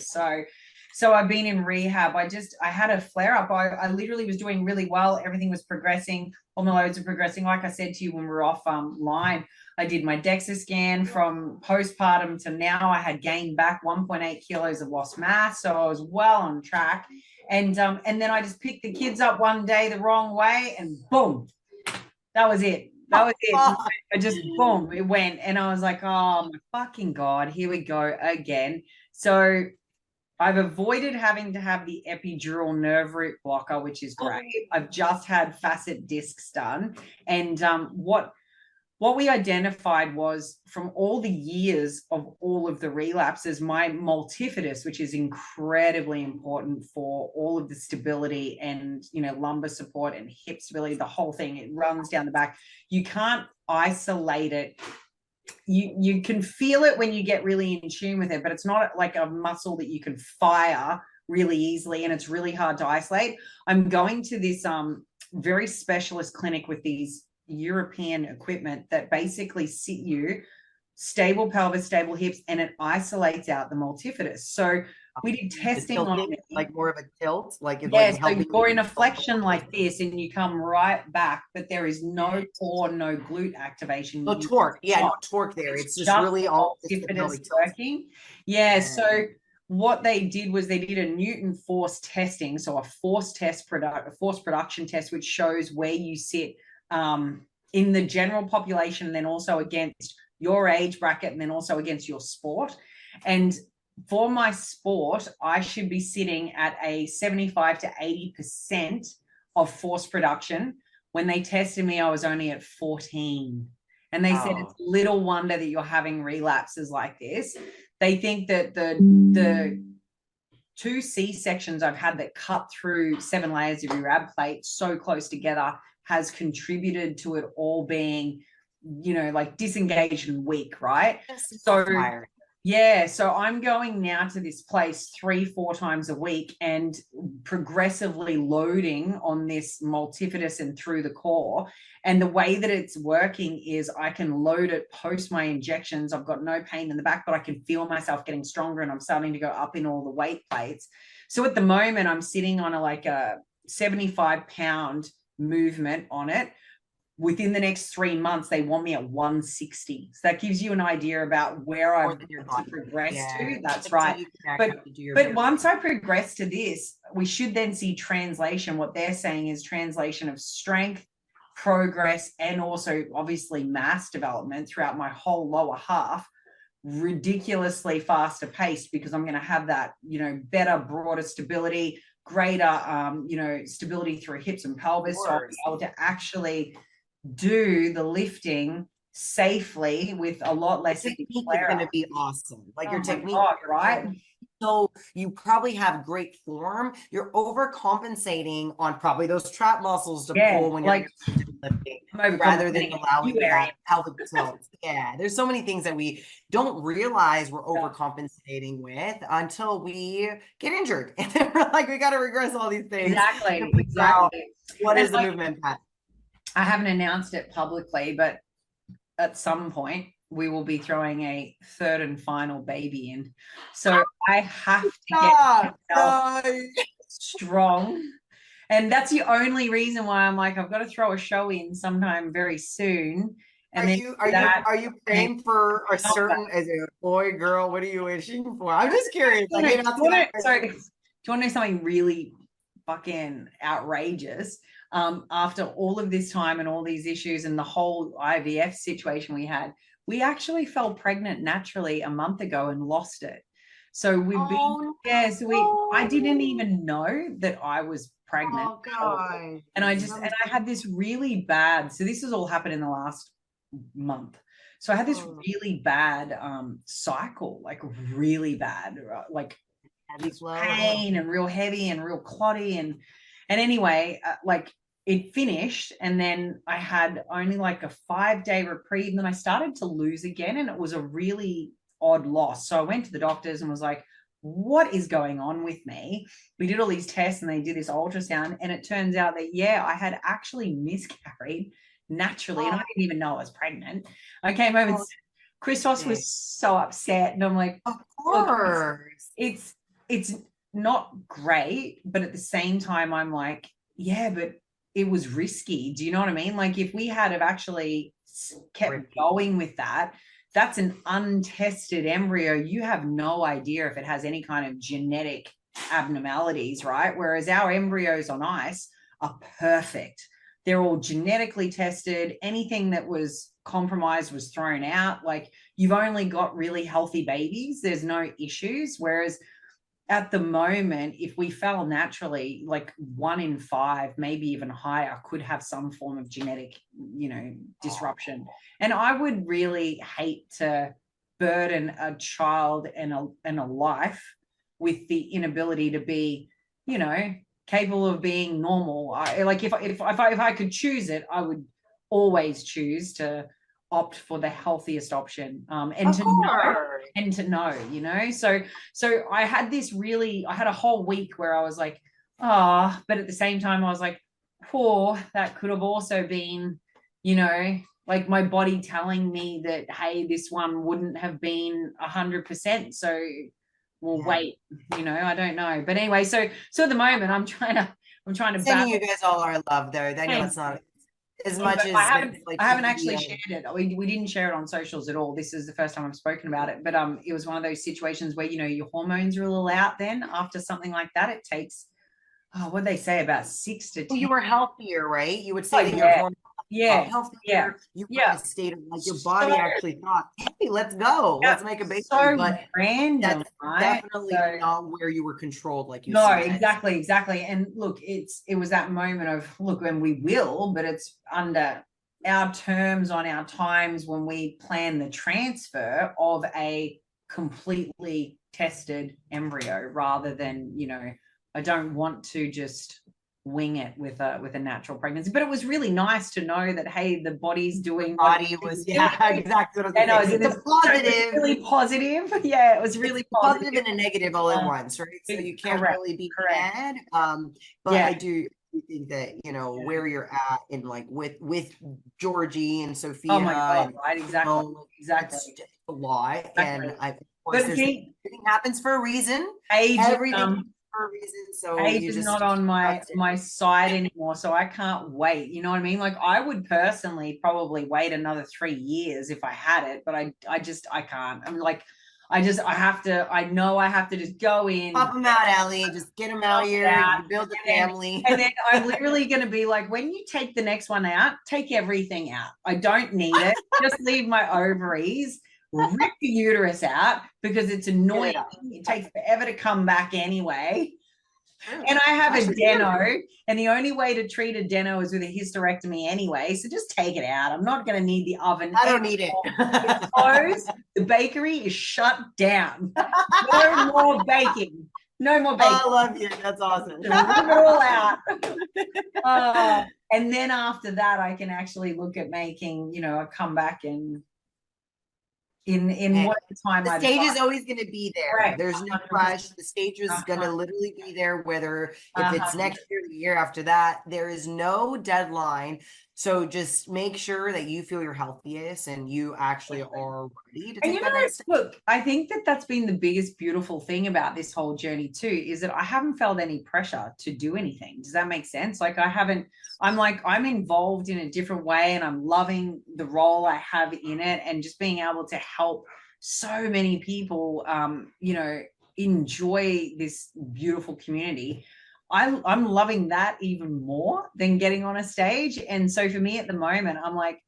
So I've been in rehab. I had a flare up. I literally was doing really well. Everything was progressing. All my loads are progressing. Like I said to you when we were off line, I did my DEXA scan from postpartum to now. I had gained back 1.8 kilos of lost mass. So I was well on track. And then I just picked the kids up one day the wrong way and boom, that was it. That was it. I just, boom, it went. And I was like, oh my fucking God, here we go again. So I've avoided having to have the epidural nerve root blocker, which is great. I've just had facet discs done. And what we identified was from all the years of all of the relapses, my multifidus, which is incredibly important for all of the stability and, lumbar support and hip stability, the whole thing, it runs down the back. You can't isolate it. You can feel it when you get really in tune with it, but it's not like a muscle that you can fire really easily, and it's really hard to isolate. I'm going to this very specialist clinic with these European equipment that basically sit you stable pelvis, stable hips, and it isolates out the multifidus. So we did testing on it. Like more of a tilt, like so you're in a flexion like this and you come right back, but there is no core, no glute activation. No torque. No torque there. It's just really all working. So what they did was they did a Newton force testing. So a force production test, which shows where you sit in the general population, and then also against your age bracket, and then also against your sport. And for my sport, I should be sitting at a 75 to 80% of force production. When they tested me, I was only at 14. And they said, it's little wonder that you're having relapses like this. They think that the 2 C-sections I've had that cut through 7 layers of your ab plate so close together has contributed to it all being, like disengaged and weak, right? So Yeah, so I'm going now to this place 3-4 times a week and progressively loading on this multifidus and through the core. And the way that it's working is I can load it post my injections. I've got no pain in the back, but I can feel myself getting stronger and I'm starting to go up in all the weight plates. So at the moment, I'm sitting on a 75-pound movement on it. Within the next 3 months, they want me at 160. So that gives you an idea about where I want to progress to. That's right. But once I progress to this, we should then see translation. What they're saying is translation of strength, progress, and also obviously mass development throughout my whole lower half, ridiculously faster paced, because I'm going to have that, better, broader stability, greater, stability through hips and pelvis. So I'll be able to actually do the lifting safely with a lot less. Your technique is going to be awesome. Like your technique, right? So you probably have great form. You're overcompensating on probably those trap muscles to pull when you're lifting, rather than allowing that pelvic tilt. Yeah, there's so many things that we don't realize we're overcompensating with until we get injured, and then we're like, we got to regress all these things. Exactly. What is the movement, Pat? I haven't announced it publicly, but at some point we will be throwing a third and final baby in. So I have to get myself strong. And that's the only reason why I'm like, I've got to throw a show in sometime very soon. And are you praying for a certain, as a boy, girl? What are you wishing for? I'm just curious. Do you want to know something really fucking outrageous? After all of this time and all these issues and the whole IVF situation we actually fell pregnant naturally a month ago and lost it. So I didn't even know that I was pregnant. Oh God. And I had this really bad, so this has all happened in the last month. So I had this really bad cycle, like really bad, like pain and real heavy and real clotty. And anyway, it finished, and then I had only like a 5-day reprieve, and then I started to lose again, and it was a really odd loss. So I went to the doctors and was like, what is going on with me? We did all these tests and they did this ultrasound, and it turns out that, I had actually miscarried naturally, and I didn't even know I was pregnant. I came home and Christos was so upset, and I'm like, of course. It's not great, but at the same time, I'm like, but it was risky. Do you know what I mean? Like, if we had have actually kept going with that, that's an untested embryo. You have no idea if it has any kind of genetic abnormalities, right? Whereas our embryos on ice are perfect. They're all genetically tested. Anything that was compromised was thrown out. Like, you've only got really healthy babies. There's no issues. Whereas at the moment, if we fell naturally, like 1 in 5, maybe even higher, could have some form of genetic, disruption. And I would really hate to burden a child and a life with the inability to be, capable of being normal. If I could choose it, I would always choose to opt for the healthiest option, and to know, so I had a whole week where I was like, but at the same time I was like, that could have also been, like my body telling me that, hey, this one wouldn't have been 100%. So we'll wait, I don't know. But anyway, so at the moment I'm trying to sending you guys all our love there. I know it's not as much as I haven't actually shared it. We didn't share it on socials at all. This is the first time I've spoken about it. But it was one of those situations where, your hormones are a little out then after something like that. It takes, what they say, about 6 to 10. Well, you were healthier, right? You would say that your hormones healthier. You were in a state of like your body actually thought, hey, let's go. Let's make a baby. But random, that's definitely not where you were controlled, like you said. Exactly. And look, it was that moment of, look, when we will, but it's under our terms on our times when we plan the transfer of a completely tested embryo, rather than, I don't want to just wing it with a natural pregnancy. But it was really nice to know that, hey, the body's doing body was exactly what I was and saying. It's positive, really positive. Yeah, it was really positive and a negative all at once, right? So you can't correct, really be correct. mad. But I do think that, you know, where you're at in like with Georgie and Sophia. Oh my God, and, right, exactly, you know, exactly. That's a lot. Exactly. And of course, everything happens for a reason. Age, Everything for a reason. So age you is just not on my side anymore, so I can't wait. You know what I mean? Like, I would personally probably wait another 3 years if I had it, but I can't. I'm like, I know I have to just go in. Pop them out, Allie. Just get them out here. Build a family. And then I'm literally going to be like, when you take the next one out, take everything out. I don't need it. Just leave my ovaries. Rip the uterus out because it's annoying. It takes forever to come back anyway. And I have a deno, and the only way to treat a deno is with a hysterectomy anyway. So just take it out. I'm not going to need the oven. I don't need it. It's closed. The bakery is shut down. No more baking. No more baking. I love you. That's awesome. Rip it all out. And then after that, I can actually look at making, you know, a comeback in what time the stage is always going to be there. Right. There's no rush. The stage is going to literally be there, whether if it's next year, the year after that. There is no deadline. So just make sure that you feel your healthiest and you actually are ready to take that next step. Look, I think that that's been the biggest beautiful thing about this whole journey too, is that I haven't felt any pressure to do anything. Does that make sense? Like, I'm involved in a different way, and I'm loving the role I have in it, and just being able to help so many people, you know, enjoy this beautiful community. I'm loving that even more than getting on a stage. And so for me at the moment, I'm like,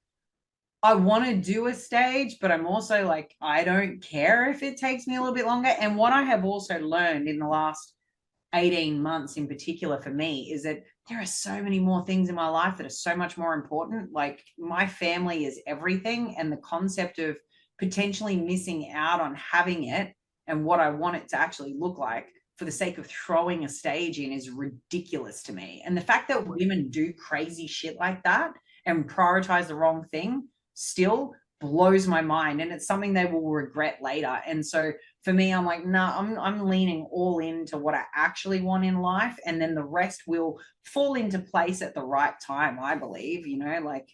I want to do a stage, but I'm also like, I don't care if it takes me a little bit longer. And what I have also learned in the last 18 months in particular for me is that there are so many more things in my life that are so much more important. Like, my family is everything, and the concept of potentially missing out on having it and what I want it to actually look like for the sake of throwing a stage in is ridiculous to me. And the fact that women do crazy shit like that and prioritize the wrong thing still blows my mind, and it's something they will regret later. And so for me, I'm like, no, I'm leaning all into what I actually want in life, and then the rest will fall into place at the right time, I believe. You know, like,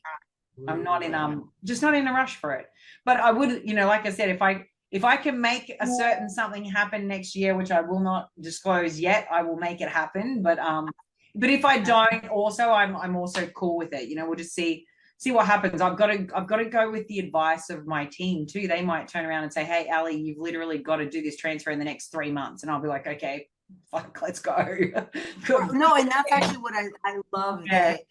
I'm not in just not in a rush for it. But I would, you know, like I said, if I can make a certain something happen next year, which I will not disclose yet, I will make it happen. But if I don't, also I'm also cool with it. You know, we'll just see what happens. I've got to go with the advice of my team too. They might turn around and say, "Hey, Ali, you've literally got to do this transfer in the next 3 months," and I'll be like, "Okay, fuck, let's go." No, and that's actually what I love. That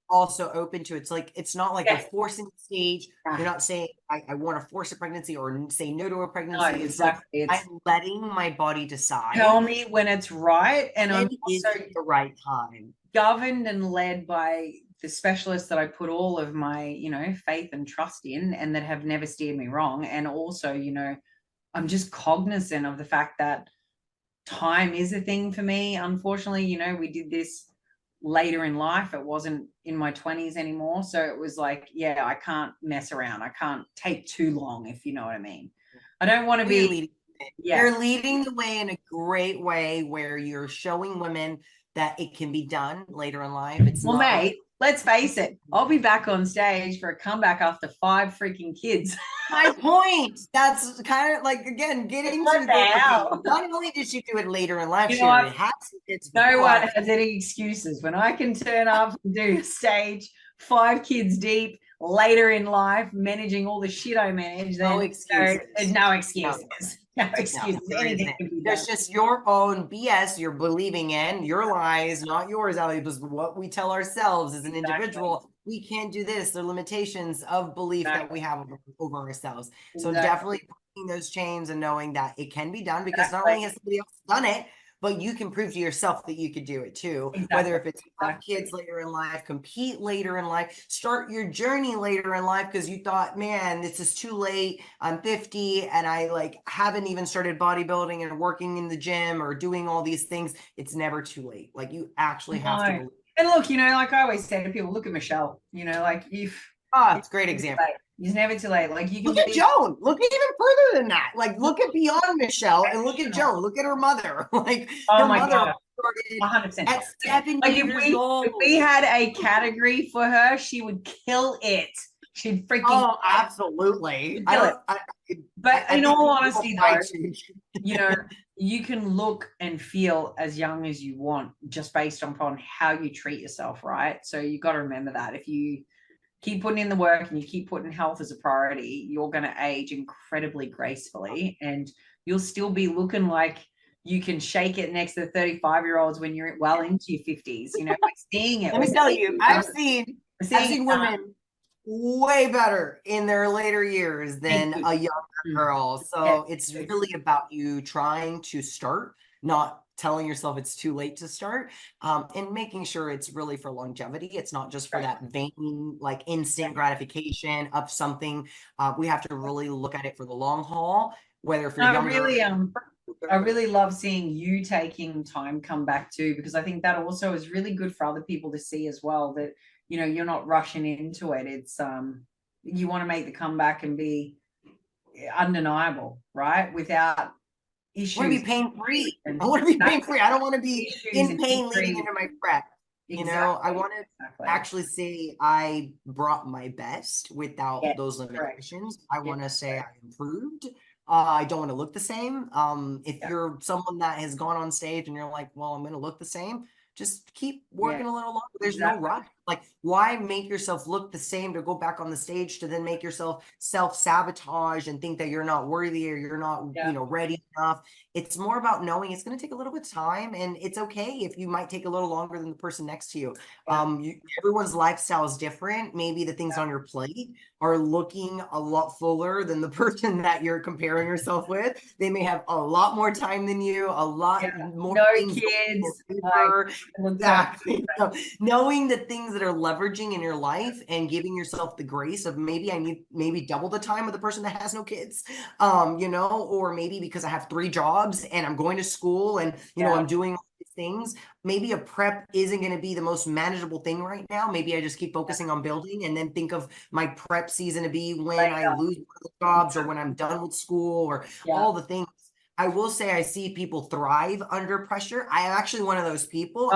also open to. It's like, it's not like you're forcing the stage. You're not saying I want to force a pregnancy or say no to a pregnancy. No, exactly. It's like, I'm letting my body decide. Tell me when it's right, and I'm also the right time. Governed and led by the specialists that I put all of my, you know, faith and trust in, and that have never steered me wrong. And also, you know, I'm just cognizant of the fact that time is a thing for me. Unfortunately, you know, we did this later in life. It wasn't in my 20s anymore. So it was like, yeah, I can't mess around. I can't take too long, if you know what I mean. I don't want to be leading. You're leading the way in a great way, where you're showing women that it can be done later in life. It's well, mate, let's face it. I'll be back on stage for a comeback after 5 freaking kids. My point. That's kind of like, again, getting to the not only did she do it later in life, she already has kids. No one has any excuses. When I can turn up and do a stage 5 kids deep later in life, managing all the shit I manage, then no excuses. No excuses. No excuses. Anything can be done. There's just your own BS you're believing in, your lies, not yours, Ali, because what we tell ourselves as an individual. We can't do this. The limitations of belief that we have over ourselves. So definitely breaking those chains and knowing that it can be done, because not only has somebody else done it, but you can prove to yourself that you could do it too. Whether if it's have kids later in life, compete later in life, start your journey later in life because you thought, man, this is too late. I'm 50 and I like haven't even started bodybuilding and working in the gym or doing all these things. It's never too late. Like, you actually have to believe And look, you know, like I always say to people, look at Michelle, you know, like It's a great example. It's never too late. Like you can look at Joan. Look even further than that. Like look at beyond Michelle and look at Joan. Look at her mother. Like her mother started 100%. at 7 like years old. If we had a category for her, she would kill it. She'd freaking absolutely. But in all honesty, though, you know, you can look and feel as young as you want just based upon how you treat yourself, right? So you got to remember that if you keep putting in the work and you keep putting health as a priority, you're going to age incredibly gracefully, and you'll still be looking like you can shake it next to 35-year-olds when you're well into your 50s. You know, we're seeing it. Let me tell you, I've seen women way better in their later years than a younger girl. So it's really about you trying to start, not telling yourself it's too late to start, and making sure it's really for longevity. It's not just for that vain, like instant gratification of something. We have to really look at it for the long haul, whether if you're younger. I really love seeing you taking time come back too, because I think that also is really good for other people to see as well, that, you know, you're not rushing into it. It's you want to make the comeback and be undeniable, right? Without issues. I want to be pain-free. I want to be pain-free. I don't want to be in pain leading into my prep. You know, I want to actually say I brought my best without those limitations. I want to say I improved. I don't want to look the same. If you're someone that has gone on stage and you're like, well, I'm going to look the same, just keep working a little longer. There's no rush. Like, why make yourself look the same to go back on the stage to then make yourself self-sabotage and think that you're not worthy or you're not, you know, ready enough? It's more about knowing it's going to take a little bit of time, and it's okay if you might take a little longer than the person next to you. Everyone's lifestyle is different. Maybe the things on your plate are looking a lot fuller than the person that you're comparing yourself with. They may have a lot more time than you, a lot more kids. Exactly. So, knowing the things that are leveraging in your life and giving yourself the grace of maybe I need double the time of the person that has no kids, you know, or maybe because I have 3 jobs and I'm going to school and, you know, I'm doing all these things. Maybe a prep isn't going to be the most manageable thing right now. Maybe I just keep focusing on building and then think of my prep season to be when I lose one of the jobs or when I'm done with school or all the things. I will say I see people thrive under pressure. I am actually one of those people.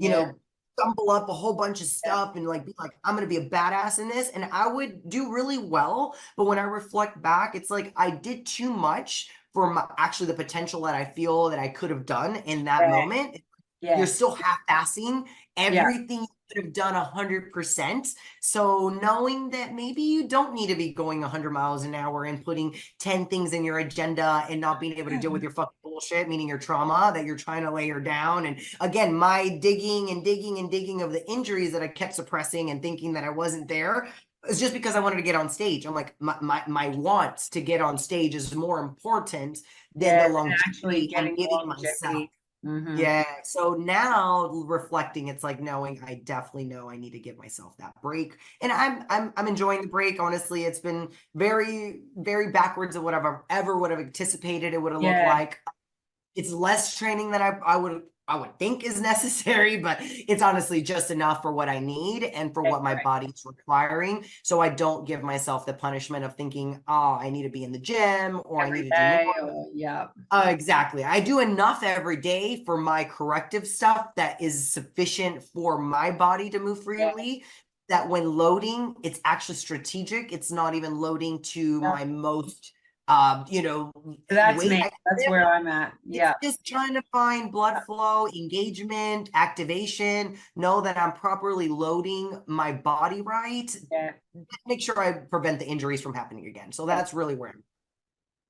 You know, stumble up a whole bunch of stuff and like be like, I'm going to be a badass in this. And I would do really well. But when I reflect back, it's like I did too much for actually the potential that I feel that I could have done in that moment. You're still half-assing everything you could have done 100%. So knowing that maybe you don't need to be going 100 miles an hour and putting 10 things in your agenda and not being able to deal with your fucking bullshit, meaning your trauma that you're trying to layer down. And again, my digging and digging and digging of the injuries that I kept suppressing and thinking that I wasn't there, it's just because I wanted to get on stage. I'm like, my wants to get on stage is more important than the longevity I'm giving myself. Yeah. So now reflecting, it's like knowing I definitely know I need to give myself that break. And I'm enjoying the break. Honestly, it's been very, very backwards of what I've ever would have anticipated it would have looked like. It's less training than I would think is necessary, but it's honestly just enough for what I need and for what my body's requiring. So I don't give myself the punishment of thinking, oh, I need to be in the gym or I need to do more. Exactly. I do enough every day for my corrective stuff that is sufficient for my body to move freely. That when loading, it's actually strategic. It's not even loading to my most you know, that's me. That's where I'm at. It's just trying to find blood flow, engagement, activation, know that I'm properly loading my body right. Make sure I prevent the injuries from happening again. So that's really where I'm.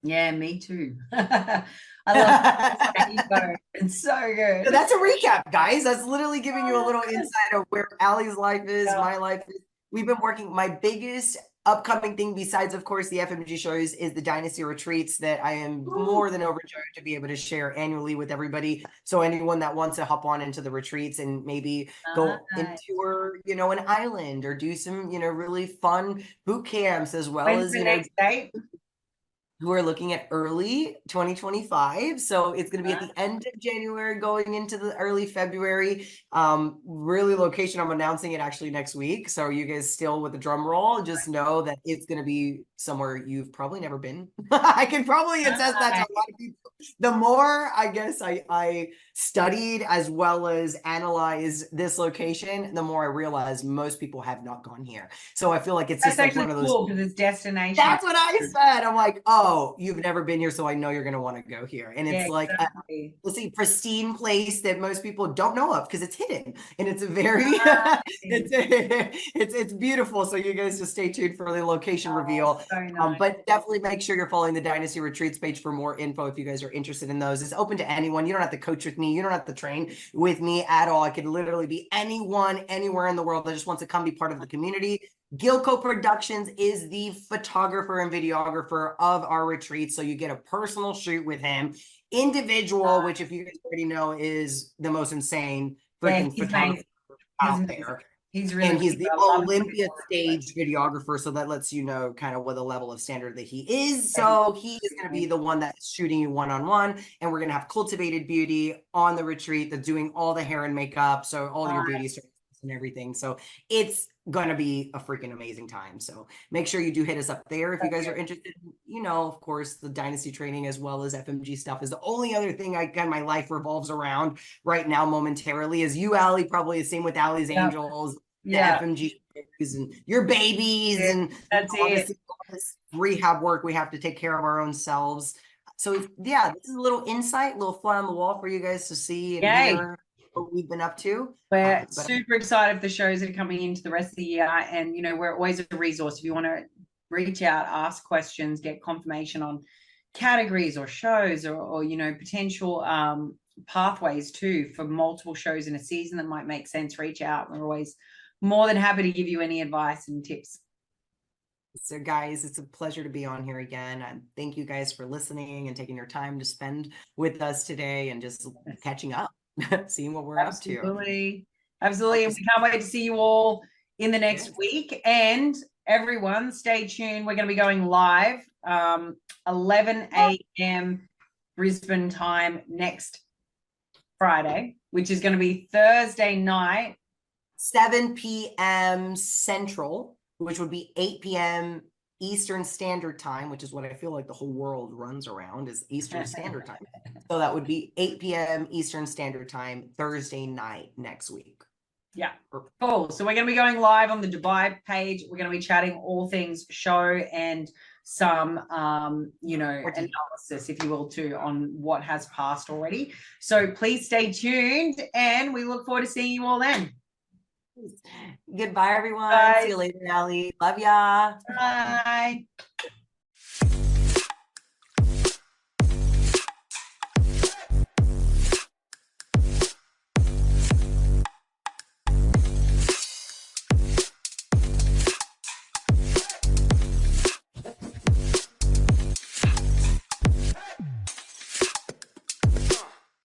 Yeah, me too. I love it. It's so good. So that's a recap, guys. That's literally giving you a little insight of where Allie's life is, my life is. We've been working. My biggest upcoming thing, besides of course the FMG shows, is the Dynasty retreats that I am more than overjoyed to be able to share annually with everybody. So anyone that wants to hop on into the retreats and maybe go and tour, you know, an island or do some, you know, really fun boot camps as well as, you know, who are looking at early 2025. So it's going to be at the end of January, going into the early February. Really location, I'm announcing it actually next week. So you guys still with the drum roll, just know that it's going to be somewhere you've probably never been. I can probably attest that to a lot of people. The more, I guess, I studied as well as analyzed this location, the more I realized most people have not gone here. So I feel like it's just like one of those. Cool because it's destination. That's what I said. I'm like, oh, you've never been here, so I know you're going to want to go here. And it's like, exactly. let's see, pristine place that most people don't know of because it's hidden, and it's a very, it's beautiful. So you guys just stay tuned for the location reveal. So nice. But definitely make sure you're following the Dynasty Retreats page for more info if you guys are interested in those. It's open to anyone. You don't have to coach with me. You don't have to train with me at all. It could literally be anyone, anywhere in the world that just wants to come be part of the community. Gilco Productions is the photographer and videographer of our retreat. So you get a personal shoot with him. Individual, which if you guys already know is the most insane freaking photographer out there. He's really, and he's the Olympia stage videographer. So that lets you know kind of what the level of standard that he is. So he is going to be the one that's shooting you one-on-one. And we're going to have Cultivated Beauty on the retreat that's doing all the hair and makeup. So all your beauty services and everything. So it's going to be a freaking amazing time. So make sure you do hit us up there if you guys are interested. You know, of course, the Dynasty training as well as FMG stuff is the only other thing my life revolves around right now momentarily. Is you, Allie, probably the same with Allie's Angels, the FMG and your babies, and that's obviously all this rehab work we have to take care of our own selves. So yeah, this is a little insight, a little fly on the wall for you guys to see and hear what we've been up to. We're super excited for the shows that are coming into the rest of the year, and you know, we're always a resource if you want to reach out, ask questions, get confirmation on categories or shows or you know, potential pathways too for multiple shows in a season that might make sense. Reach out. We're always more than happy to give you any advice and tips. So guys, it's a pleasure to be on here again. And thank you guys for listening and taking your time to spend with us today and just catching up. Seeing what we're up to. Absolutely. And we can't wait to see you all in the next week. And everyone, stay tuned. We're going to be going live 11 a.m. Brisbane time next Friday, which is going to be Thursday night. 7 p.m. Central, which would be 8 p.m. Eastern Standard Time, which is what I feel like the whole world runs around is Eastern Standard Time. So that would be 8 p.m. Eastern Standard Time, Thursday night next week. Yeah, cool. So we're going to be going live on the Dubai page. We're going to be chatting all things show and some, you know, analysis, if you will, too, on what has passed already. So please stay tuned, and we look forward to seeing you all then. Goodbye, everyone. Bye. See you later, Allie. Love ya. Bye.